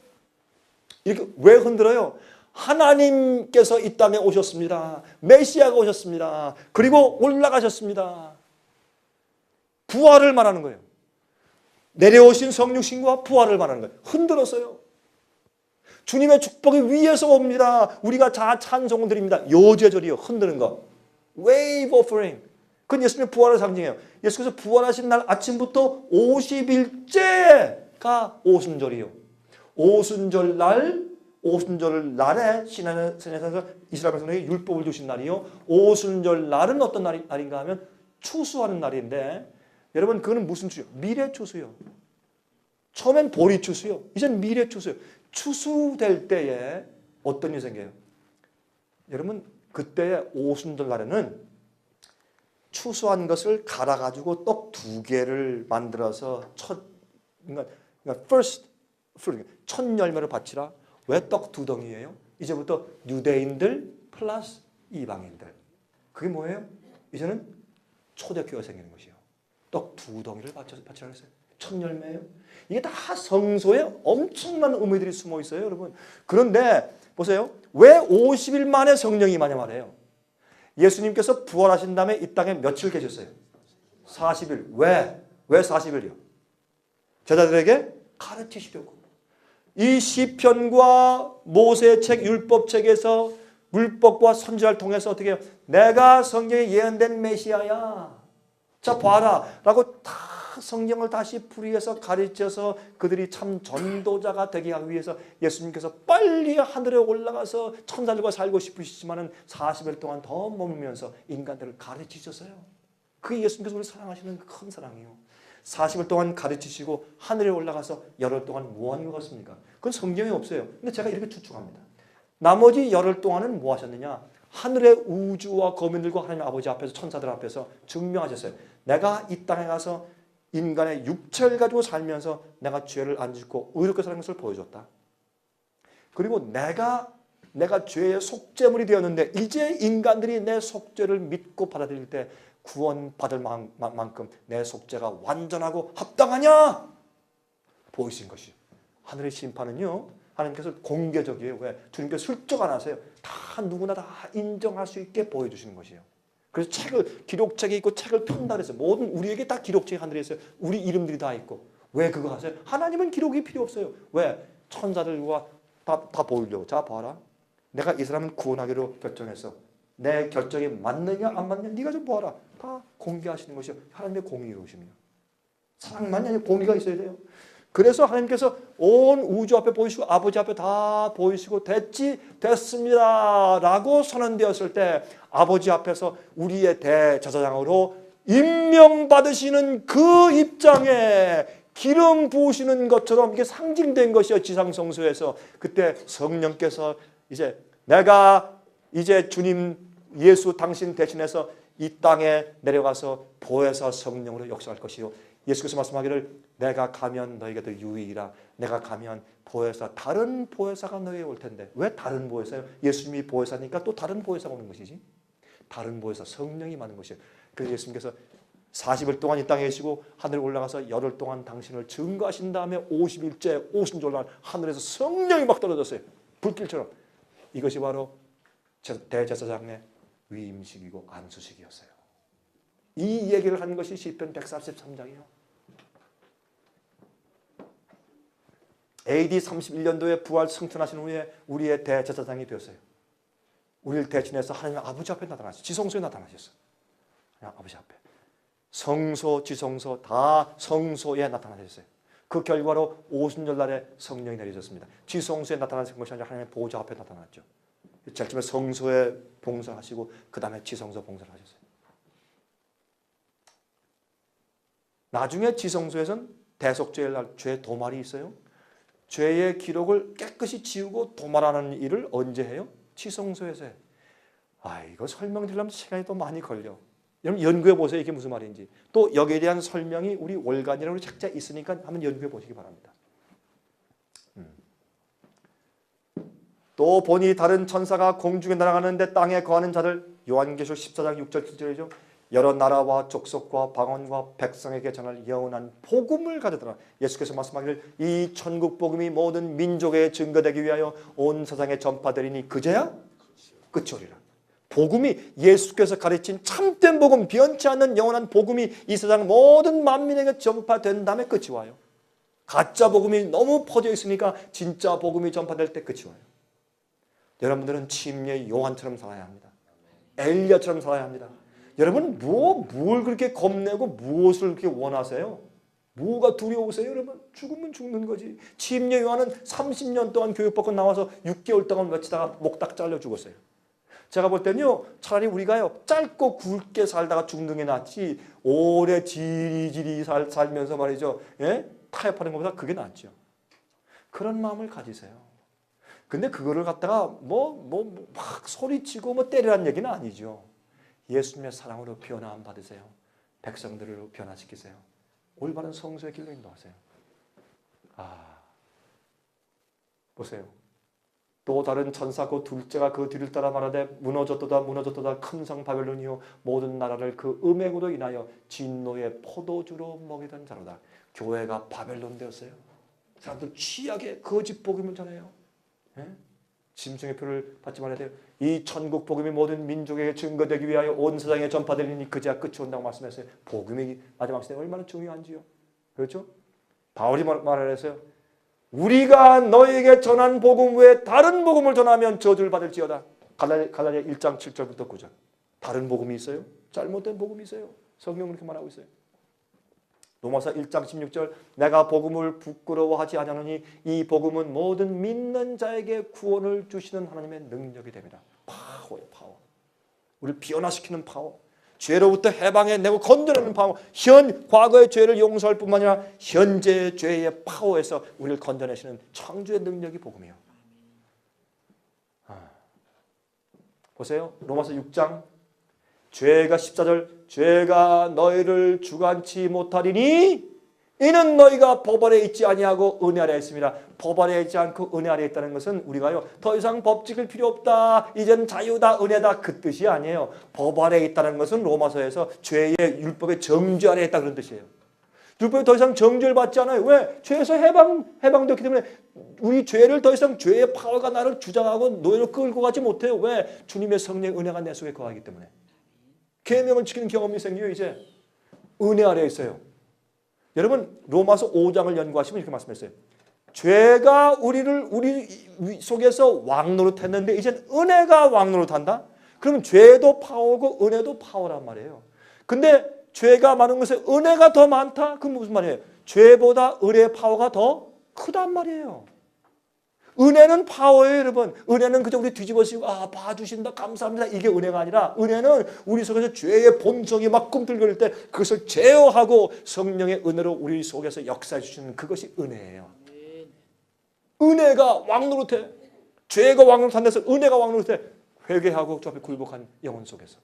이렇게 왜 흔들어요? 하나님께서 이 땅에 오셨습니다. 메시아가 오셨습니다. 그리고 올라가셨습니다. 부활을 말하는 거예요. 내려오신 성육신과 부활을 말하는 거예요. 흔들었어요. 주님의 축복이 위에서 옵니다. 우리가 다 찬송을 드립니다. 요제절이요. 흔드는 거. Wave offering. 그건 예수님의 부활을 상징해요. 예수께서 부활하신 날 아침부터 50일째가 오순절이요. 오순절 날에 시내에서 이스라엘 백성에게 율법을 주신 날이요. 오순절 날은 어떤 날인가 하면 추수하는 날인데 여러분 그거는 무슨 추수요? 미래 추수요. 처음엔 보리 추수요. 이젠 미래 추수요. 추수될 때에 어떤 일이 생겨요? 여러분 그때의 오순절 날에는 추수한 것을 갈아가지고 떡 2개를 만들어서 그러니까 first fruit, 첫 열매를 바치라. 왜 떡 2덩이예요? 이제부터 유대인들 플러스 이방인들. 그게 뭐예요? 이제는 초대교회가 생기는 것이에요. 떡 2덩이를 바치라 했어요. 첫 열매예요. 이게 다 성소에 엄청난 의미들이 숨어 있어요, 여러분. 그런데 보세요. 왜 50일 만에 성령이 임하냐 말이에요. 예수님께서 부활하신 다음에 이 땅에 며칠 계셨어요? 40일. 왜 40일이요? 제자들에게 가르치시려고. 이 시편과 모세의 책, 율법책에서 율법과 선지자를 통해서 어떻게 해요? 내가 성경에 예언된 메시아야. 자 봐라 라고 다 성경을 다시 풀이해서 가르쳐서 그들이 참 전도자가 되게 하기 위해서 예수님께서 빨리 하늘에 올라가서 천사들과 살고 싶으시지만은 40일 동안 더 머물면서 인간들을 가르치셨어요. 그게 예수님께서 우리를 사랑하시는 큰 사랑이에요. 40일 동안 가르치시고 하늘에 올라가서 열흘 동안 뭐 하는 것 같습니까? 그건 성경에 없어요. 근데 제가 이렇게 추측합니다. 나머지 열흘 동안은 뭐 하셨느냐? 하늘의 우주와 거민들과 하나님 아버지 앞에서 천사들 앞에서 증명하셨어요. 내가 이 땅에 가서 인간의 육체를 가지고 살면서 내가 죄를 안 짓고 의롭게 사는 것을 보여줬다. 그리고 내가 죄의 속죄물이 되었는데 이제 인간들이 내 속죄를 믿고 받아들일 때 구원받을 만큼 내 속죄가 완전하고 합당하냐? 보이신 것이요. 하늘의 심판은요. 하나님께서 공개적이에요. 왜? 주님께서 슬쩍 안 하세요. 다 누구나 다 인정할 수 있게 보여주시는 것이에요. 그래서 기록책이 있고 책을 편다 그랬어요. 모든 우리에게 다 기록책이 하늘에 있어요. 우리 이름들이 다 있고. 왜 그거 하세요? 하나님은 기록이 필요 없어요. 왜? 천사들과 다 보이려고. 자 봐라. 내가 이 사람은 구원하기로 결정했어. 내 결정이 맞느냐 안 맞느냐 네가 좀 보아라. 다 공개하시는 것이 하나님의 공의로우심이에요. 사랑만이 아니라 공의가 있어야 돼요. 그래서 하나님께서 온 우주 앞에 보이시고 아버지 앞에 다 보이시고 됐습니다 라고 선언되었을 때 아버지 앞에서 우리의 대제사장으로 임명받으시는 그 입장에 기름 부으시는 것처럼 이게 상징된 것이요. 지상성소에서 그때 성령께서 이제 내가 이제 주님 예수 당신 대신해서 이 땅에 내려가서 보혜사 성령으로 역사할 것이요. 예수께서 말씀하기를 내가 가면 너희가 더 유익이라. 내가 가면 보혜사 다른 보혜사가 너희에 올 텐데. 왜 다른 보혜사요? 예수님이 보혜사니까 또 다른 보혜사가 오는 것이지. 다른 보혜사 성령이 많은 것이에요. 그래서 예수님께서 40일 동안 이 땅에 계시고 하늘에 올라가서 열흘 동안 당신을 증거하신 다음에 50일째 오순절날 하늘에서 성령이 막 떨어졌어요. 불길처럼. 이것이 바로 대제사장의 위임식이고 안수식이었어요. 이 얘기를 한 것이 시편 143장이에요. AD 31년도에 부활 승천하신 후에 우리의 대제사장이 되었어요. 우리를 대신해서 하나님 아버지 앞에 나타나셨어요. 지성소에 나타나셨어요. 하나님 아버지 앞에. 성소, 지성소 다 성소에 나타나셨어요. 그 결과로 오순절날에 성령이 내리셨습니다. 지성소에 나타나신 것이 아니라 하나님의 보좌 앞에 나타났죠. 제일 처음에 성소에 봉사하시고 그 다음에 지성소 봉사를 하셨어요. 나중에 지성소에서는 대속죄의 날 죄 도말이 있어요. 죄의 기록을 깨끗이 지우고 도말하는 일을 언제 해요? 지성소에서 해요. 이거 설명드리려면 시간이 또 많이 걸려. 여러분 연구해 보세요. 이게 무슨 말인지. 또 여기에 대한 설명이 우리 월간이라는 책자에 있으니까 한번 연구해 보시기 바랍니다. 또 보니 다른 천사가 공중에 날아가는데 땅에 거하는 자들 요한계시록 14장 6절 7절이죠. 여러 나라와 족속과 방언과 백성에게 전할 영원한 복음을 가져다라. 예수께서 말씀하기를 이 천국 복음이 모든 민족에 증거되기 위하여 온 세상에 전파되리니 그제야 끝이 오리라. 복음이 예수께서 가르친 참된 복음, 변치 않는 영원한 복음이 이 세상 모든 만민에게 전파된 다음에 끝이 와요. 가짜 복음이 너무 퍼져 있으니까 진짜 복음이 전파될 때 끝이 와요. 여러분들은 침례 요한처럼 살아야 합니다. 엘리야처럼 살아야 합니다. 여러분 뭘 그렇게 겁내고 무엇을 그렇게 원하세요? 뭐가 두려우세요? 여러분 죽으면 죽는 거지. 침례 요한은 30년 동안 교육받고 나와서 6개월 동안 외치다가 목딱 잘려 죽었어요. 제가 볼 때는요 차라리 우리가요 짧고 굵게 살다가 죽는 게 낫지 오래 지리지리 살면서 말이죠 타협하는 것보다 그게 낫죠. 그런 마음을 가지세요. 근데 그거를 갖다가 막 소리치고 때리라는 얘기는 아니죠. 예수님의 사랑으로 변화함 받으세요. 백성들을 변화시키세요. 올바른 성수의 길로 인도하세요. 보세요. 또 다른 천사 그 둘째가 그 뒤를 따라 말하되 무너졌도다 큰 성 바벨론이요 모든 나라를 그 음행으로 인하여 진노의 포도주로 먹이던 자로다. 교회가 바벨론 되었어요. 사람들 취하게 거짓 복음을 전해요. 짐승의 표를 받지 말아야 돼요. 이 천국 복음이 모든 민족에게 증거되기 위하여 온 세상에 전파되리니 그제야 끝이 온다고 말씀했어요. 복음이 마지막 시대에 얼마나 중요한지요. 그렇죠? 바울이 말하랬어요. 우리가 너에게 전한 복음 외에 다른 복음을 전하면 저주를 받을지어다. 갈라디아 1장 7절부터 9절. 다른 복음이 있어요? 잘못된 복음이 있어요? 성경은 그렇게 말하고 있어요. 로마서 1장 16절 내가 복음을 부끄러워하지 아니하노니 이 복음은 모든 믿는 자에게 구원을 주시는 하나님의 능력이 됩니다. 파워예요. 파워. 우리를 변화시키는 파워. 죄로부터 해방해내고 건져내는 파워, 과거의 죄를 용서할 뿐만 아니라 현재의 죄의 파워에서 우리를 건져내시는 창조의 능력이 복음이에요. 보세요. 로마서 6장 죄가 14절 죄가 너희를 주관치 못하리니 이는 너희가 법 아래 있지 아니하고 은혜 아래 있습니다. 법 아래 있지 않고 은혜 아래 있다는 것은 우리가요 더 이상 법 지킬 필요 없다. 이젠 자유다 은혜다 그 뜻이 아니에요. 법 아래 있다는 것은 로마서에서 죄의 율법의 정죄 아래 있다 그런 뜻이에요. 율법이 더 이상 정죄를 받지 않아요. 왜? 죄에서 해방되었기 때문에 우리 죄를 더 이상 죄의 파워가 나를 주장하고 노예로 끌고 가지 못해요. 왜? 주님의 성령의 은혜가 내 속에 거하기 때문에. 계명을 지키는 경험이 생겨요. 이제 은혜 아래에 있어요. 여러분 로마서 5장을 연구하시면 이렇게 말씀했어요. 죄가 우리 속에서 왕노릇했는데 이젠 은혜가 왕노릇한다? 그럼 죄도 파워고 은혜도 파워란 말이에요. 근데 죄가 많은 것에 은혜가 더 많다? 그건 무슨 말이에요? 죄보다 은혜의 파워가 더 크단 말이에요. 은혜는 파워예요, 여러분. 은혜는 그저 우리 뒤집어쓰고 봐주신다, 감사합니다. 이게 은혜가 아니라 은혜는 우리 속에서 죄의 본성이 막 꿈틀거릴 때 그것을 제어하고 성령의 은혜로 우리 속에서 역사해 주시는 그것이 은혜예요. 은혜가 왕노릇해. 죄가 왕노릇한 데서 은혜가 왕노릇해. 회개하고 저 앞에 굴복한 영혼 속에서.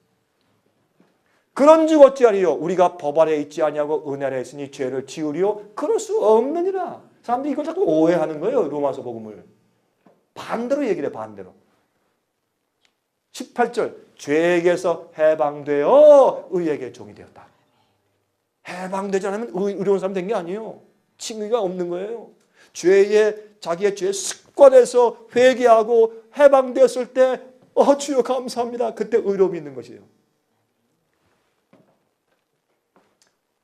그런즉 어찌하리요? 우리가 법 아래 있지 아니하고 은혜 아래 있으니 죄를 지으리요? 그럴 수 없느니라. 사람들이 이걸 자꾸 오해하는 거예요. 로마서 복음을. 반대로 얘기를 해. 반대로. 18절 죄에게서 해방되어 의에게 종이 되었다. 해방되지 않으면 의로운 사람 된 게 아니에요. 칭의가 없는 거예요. 자기의 죄의 습관에서 회개하고 해방되었을 때 주여 감사합니다. 그때 의로움이 있는 것이에요.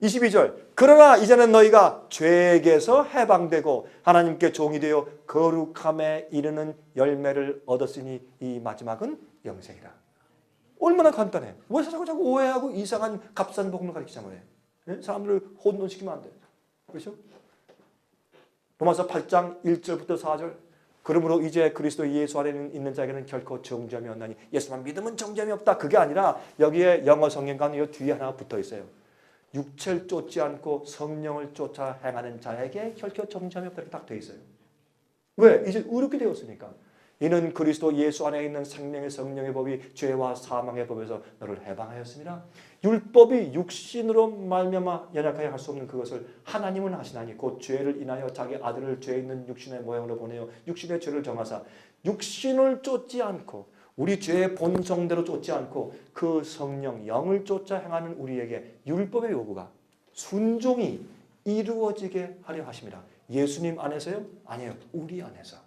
22절 그러나 이제는 너희가 죄에게서 해방되고 하나님께 종이 되어 거룩함에 이르는 열매를 얻었으니 이 마지막은 영생이라. 얼마나 간단해. 왜 자꾸 오해하고 이상한 값싼 복음을 가르치자고 해. 네? 사람들을 혼돈시키면 안 돼. 그렇죠? 로마서 8장 1절부터 4절 그러므로 이제 그리스도 예수 안에 있는 자에게는 결코 정죄함이 없나니 예수만 믿으면 정죄함이 없다. 그게 아니라 여기에 영어 성경과는 이 뒤에 하나 붙어 있어요. 육체를 쫓지 않고 성령을 쫓아 행하는 자에게 결코 정죄함이 없다. 이렇게 딱 돼 있어요. 왜? 이제 의롭게 되었으니까. 이는 그리스도 예수 안에 있는 생명의 성령의 법이 죄와 사망의 법에서 너를 해방하였습니다. 율법이 육신으로 말미암아 연약하여 할 수 없는 그것을 하나님은 하시나니 곧 죄를 인하여 자기 아들을 죄 있는 육신의 모양으로 보내어 육신의 죄를 정하사 육신을 쫓지 않고 우리 죄의 본성대로 쫓지 않고 그 성령 영을 쫓아 행하는 우리에게 율법의 요구가 순종이 이루어지게 하려 하십니다. 예수님 안에서요? 아니에요. 우리 안에서.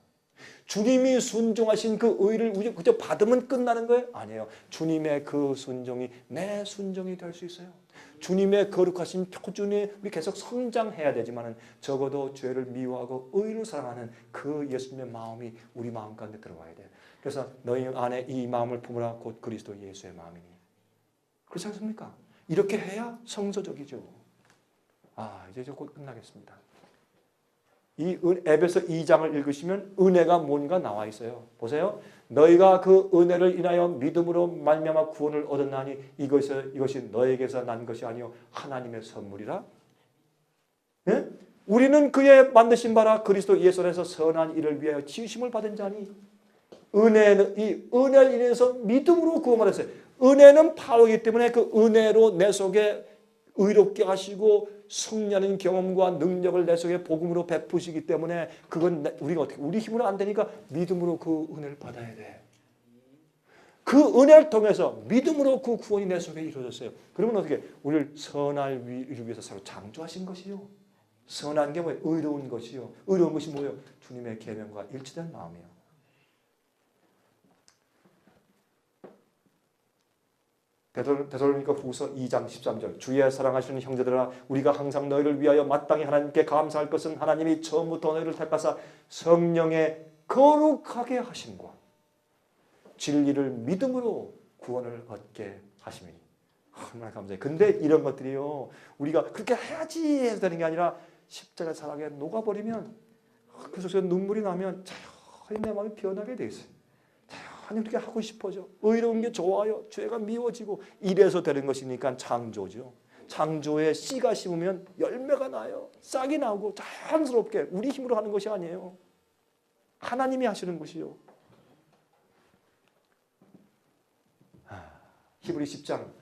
주님이 순종하신 그 의를 우리 그저 받으면 끝나는 거예요? 아니에요. 주님의 그 순종이 내 순종이 될 수 있어요. 주님의 거룩하신 표준에 우리 계속 성장해야 되지만은 적어도 죄를 미워하고 의를 사랑하는 그 예수님의 마음이 우리 마음 가운데 들어와야 돼요. 그래서 너희 안에 이 마음을 품으라 곧 그리스도 예수의 마음이니. 그렇지 않습니까? 이렇게 해야 성서적이죠. 이제 곧 끝나겠습니다. 이 에베소 2장을 읽으시면 은혜가 뭔가 나와 있어요. 보세요. 너희가 그 은혜를 인하여 믿음으로 말미암아 구원을 얻었나니 이것이 너에게서 난 것이 아니요 하나님의 선물이라. 예? 우리는 그의 만드신 바라 그리스도 예수 안에서 선한 일을 위하여 지으심을 받은 자니 은혜는 이 은혜를 인해서 믿음으로 구원을 했어요. 은혜는 파워이기 때문에 그 은혜로 내 속에 의롭게 하시고 승리하는 경험과 능력을 내 속에 복음으로 베푸시기 때문에 그건 우리가 어떻게 우리 힘으로 안 되니까 믿음으로 그 은혜를 받아야 돼. 그 은혜를 통해서 믿음으로 그 구원이 내 속에 이루어졌어요. 그러면 어떻게 우리를 선할 일을 위해서 서로 창조하신 것이요. 선한 게 뭐예요? 의로운 것이요. 의로운 것이 뭐예요? 주님의 계명과 일치된 마음이에요. 데살로니가 후서 2장 13절 주의 사랑하시는 형제들아 우리가 항상 너희를 위하여 마땅히 하나님께 감사할 것은 하나님이 처음부터 너희를 택하사 성령의 거룩하게 하심과 진리를 믿음으로 구원을 얻게 하심이니. 얼마나 감사해요. 근데 이런 것들이요 우리가 그렇게 해야지 해서 되는 게 아니라 십자가 사랑에 녹아버리면 그 속에서 눈물이 나면 자연히 내 마음이 변하게 돼 있어요. 하나님 그렇게 하고 싶어져. 의로운 게 좋아요. 죄가 미워지고 이래서 되는 것이니까 창조죠. 창조에 씨가 심으면 열매가 나요. 싹이 나고 자연스럽게 우리 힘으로 하는 것이 아니에요. 하나님이 하시는 것이요. 히브리 10장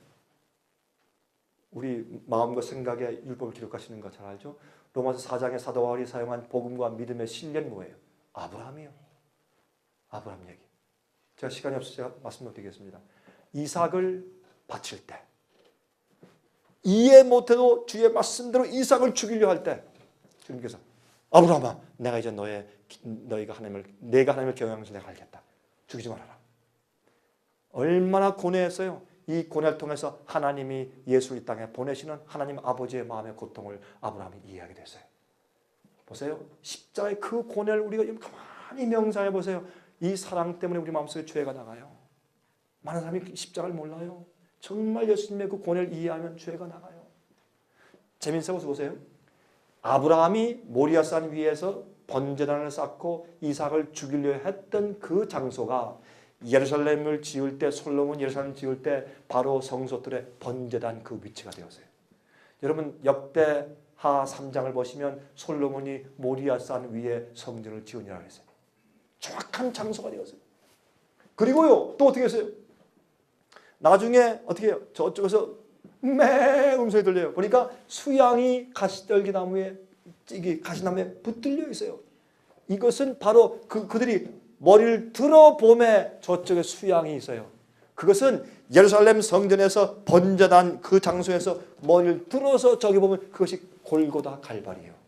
우리 마음과 생각에 율법을 기록하시는 거 잘 알죠? 로마서 4장의 사도 바울이 사용한 복음과 믿음의 실례는 뭐예요? 아브라함이요. 아브라함 얘기. 제가 시간이 없어서 제가 말씀 못 드리겠습니다. 이삭을 바칠 때 이해 못해도 주의 말씀대로 이삭을 죽이려 할 때 주님께서 아브라함아 내가 이제 내가 하나님을 경영해서 내가 알겠다. 죽이지 말아라. 얼마나 고뇌했어요. 이 고뇌를 통해서 하나님이 예수를 이 땅에 보내시는 하나님 아버지의 마음의 고통을 아브라함이 이해하게 됐어요. 보세요. 십자가의 그 고뇌를 우리가 가만히 명상해 보세요. 이 사랑 때문에 우리 마음속에 죄가 나가요. 많은 사람이 십자가를 몰라요. 정말 예수님의 그 고뇌를 이해하면 죄가 나가요. 재밌어 보세요. 아브라함이 모리아산 위에서 번제단을 쌓고 이삭을 죽이려 했던 그 장소가 예루살렘을 지을 때 솔로몬 예루살렘을 지을 때 바로 성소들의 번제단 그 위치가 되었어요. 여러분 역대하 3장을 보시면 솔로몬이 모리아산 위에 성전을 지으니라고 했어요. 정확한 장소가 되었어요. 그리고요 또 어떻게 했어요? 나중에 어떻게 해요? 저쪽에서 매 음성이 들려요. 보니까 수양이 가시떨기나무에 가시나무에 붙들려 있어요. 이것은 바로 그들이 머리를 들어 봄에 저쪽에 수양이 있어요. 그것은 예루살렘 성전에서 번제단 그 장소에서 머리를 들어서 저기 보면 그것이 골고다 갈발이에요.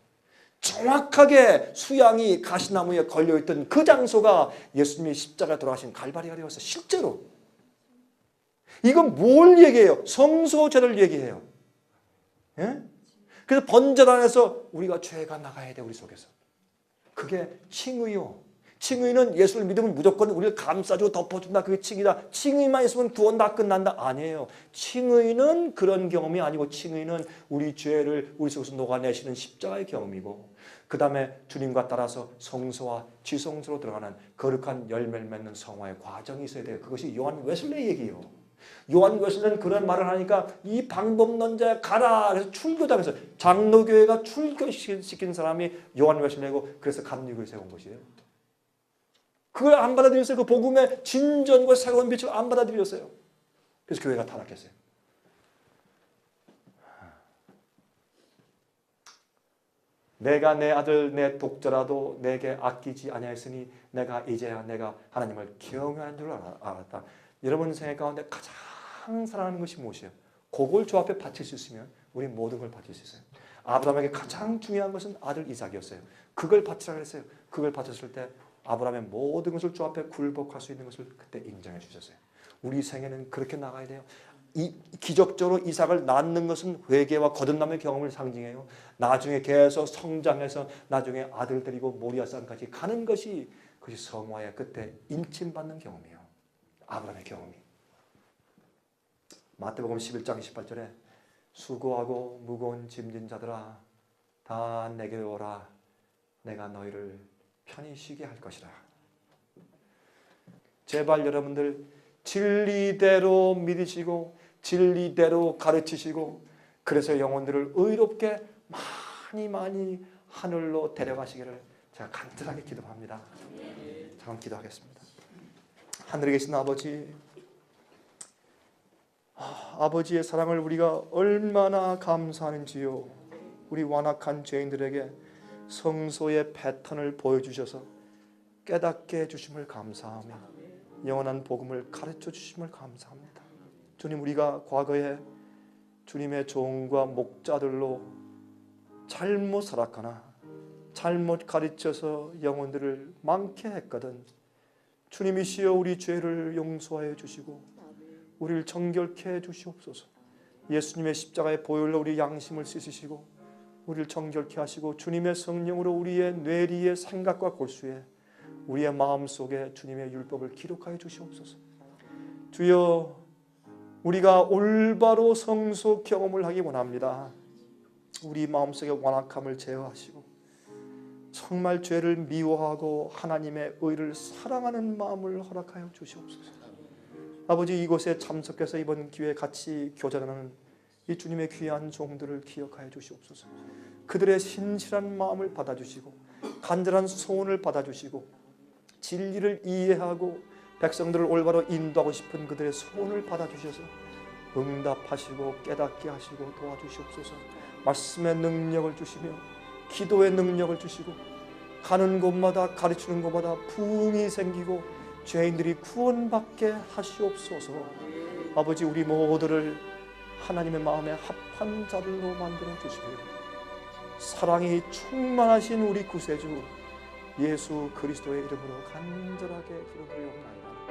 정확하게 수양이 가시나무에 걸려있던 그 장소가 예수님이 십자가에 돌아가신 갈발이가 되었어요. 실제로. 이건 뭘 얘기해요? 성소제를 얘기해요. 예? 그래서 번제단에서 우리가 죄가 나가야 돼 우리 속에서. 그게 칭의요. 칭의는 예수를 믿으면 무조건 우리를 감싸주고 덮어준다. 그게 칭의다. 칭의만 있으면 구원 다 끝난다. 아니에요. 칭의는 그런 경험이 아니고 칭의는 우리 죄를 우리 속에서 녹아내시는 십자가의 경험이고 그 다음에 주님과 따라서 성소와 지성소로 들어가는 거룩한 열매를 맺는 성화의 과정이 있어야 돼요. 그것이 요한 웨슬레이 얘기예요. 요한 웨슬레이는 그런 말을 하니까 이 방법론자에 가라. 그래서 출교당해서 장로교회가 출교시킨 사람이 요한 웨슬레이고 그래서 감리교를 세운 것이에요. 그걸 안 받아들였어요. 그 복음의 진전과 새로운 빛을 안 받아들였어요. 그래서 교회가 타락했어요. 내가 내 아들 내 독자라도 내게 아끼지 아니하였으니 내가 이제야 내가 하나님을 경외하는 줄 알았다. 여러분 생애 가운데 가장 사랑하는 것이 무엇이에요? 그걸 주 앞에 바칠 수 있으면 우리 모든 걸 바칠 수 있어요. 아브라함에게 가장 중요한 것은 아들 이삭이었어요. 그걸 바치라고 했어요. 그걸 바쳤을 때 아브라함의 모든 것을 주 앞에 굴복할 수 있는 것을 그때 인정해 주셨어요. 우리 생애는 그렇게 나가야 돼요. 기적적으로 이삭을 낳는 것은 회개와 거듭남의 경험을 상징해요. 나중에 계속 성장해서 나중에 아들 데리고 모리아산까지 가는 것이 그것이 성화의 끝에 인침받는 경험이에요. 아브라함의 경험이. 마태복음 11장 28절에 수고하고 무거운 짐진 자들아 다 내게로 오라 내가 너희를 편히 쉬게 할 것이라. 제발 여러분들 진리대로 믿으시고 진리대로 가르치시고 그래서 영혼들을 의롭게 많이 하늘로 데려가시기를 제가 간절하게 기도합니다. 잠깐 기도하겠습니다. 하늘에 계신 아버지, 아버지의 사랑을 우리가 얼마나 감사하는지요. 우리 완악한 죄인들에게 성소의 패턴을 보여주셔서 깨닫게 해주심을 감사하며 영원한 복음을 가르쳐 주심을 감사합니다. 주님, 우리가 과거에 주님의 종과 목자들로 잘못 살았거나 잘못 가르쳐서 영혼들을 많게 했거든. 주님이시여 우리 죄를 용서하여 주시고 우리를 정결케 해 주시옵소서. 예수님의 십자가의 보혈로 우리 양심을 씻으시고 우리를 정결케 하시고 주님의 성령으로 우리의 뇌리의 생각과 골수에 우리의 마음속에 주님의 율법을 기록하여 주시옵소서. 주여, 우리가 올바로 성소 경험을 하기 원합니다. 우리 마음속의 완악함을 제어하시고 정말 죄를 미워하고 하나님의 의를 사랑하는 마음을 허락하여 주시옵소서. 아버지, 이곳에 참석해서 이번 기회에 같이 교제하는 이 주님의 귀한 종들을 기억하여 주시옵소서. 그들의 신실한 마음을 받아주시고 간절한 소원을 받아주시고 진리를 이해하고 백성들을 올바로 인도하고 싶은 그들의 소원을 받아주셔서 응답하시고 깨닫게 하시고 도와주시옵소서. 말씀의 능력을 주시며 기도의 능력을 주시고 가는 곳마다 가르치는 곳마다 부흥이 생기고 죄인들이 구원받게 하시옵소서. 아버지, 우리 모두를 하나님의 마음에 합한 자들로 만들어 주시고 사랑이 충만하신 우리 구세주 예수 그리스도의 이름으로 간절하게 기도드리옵나이다.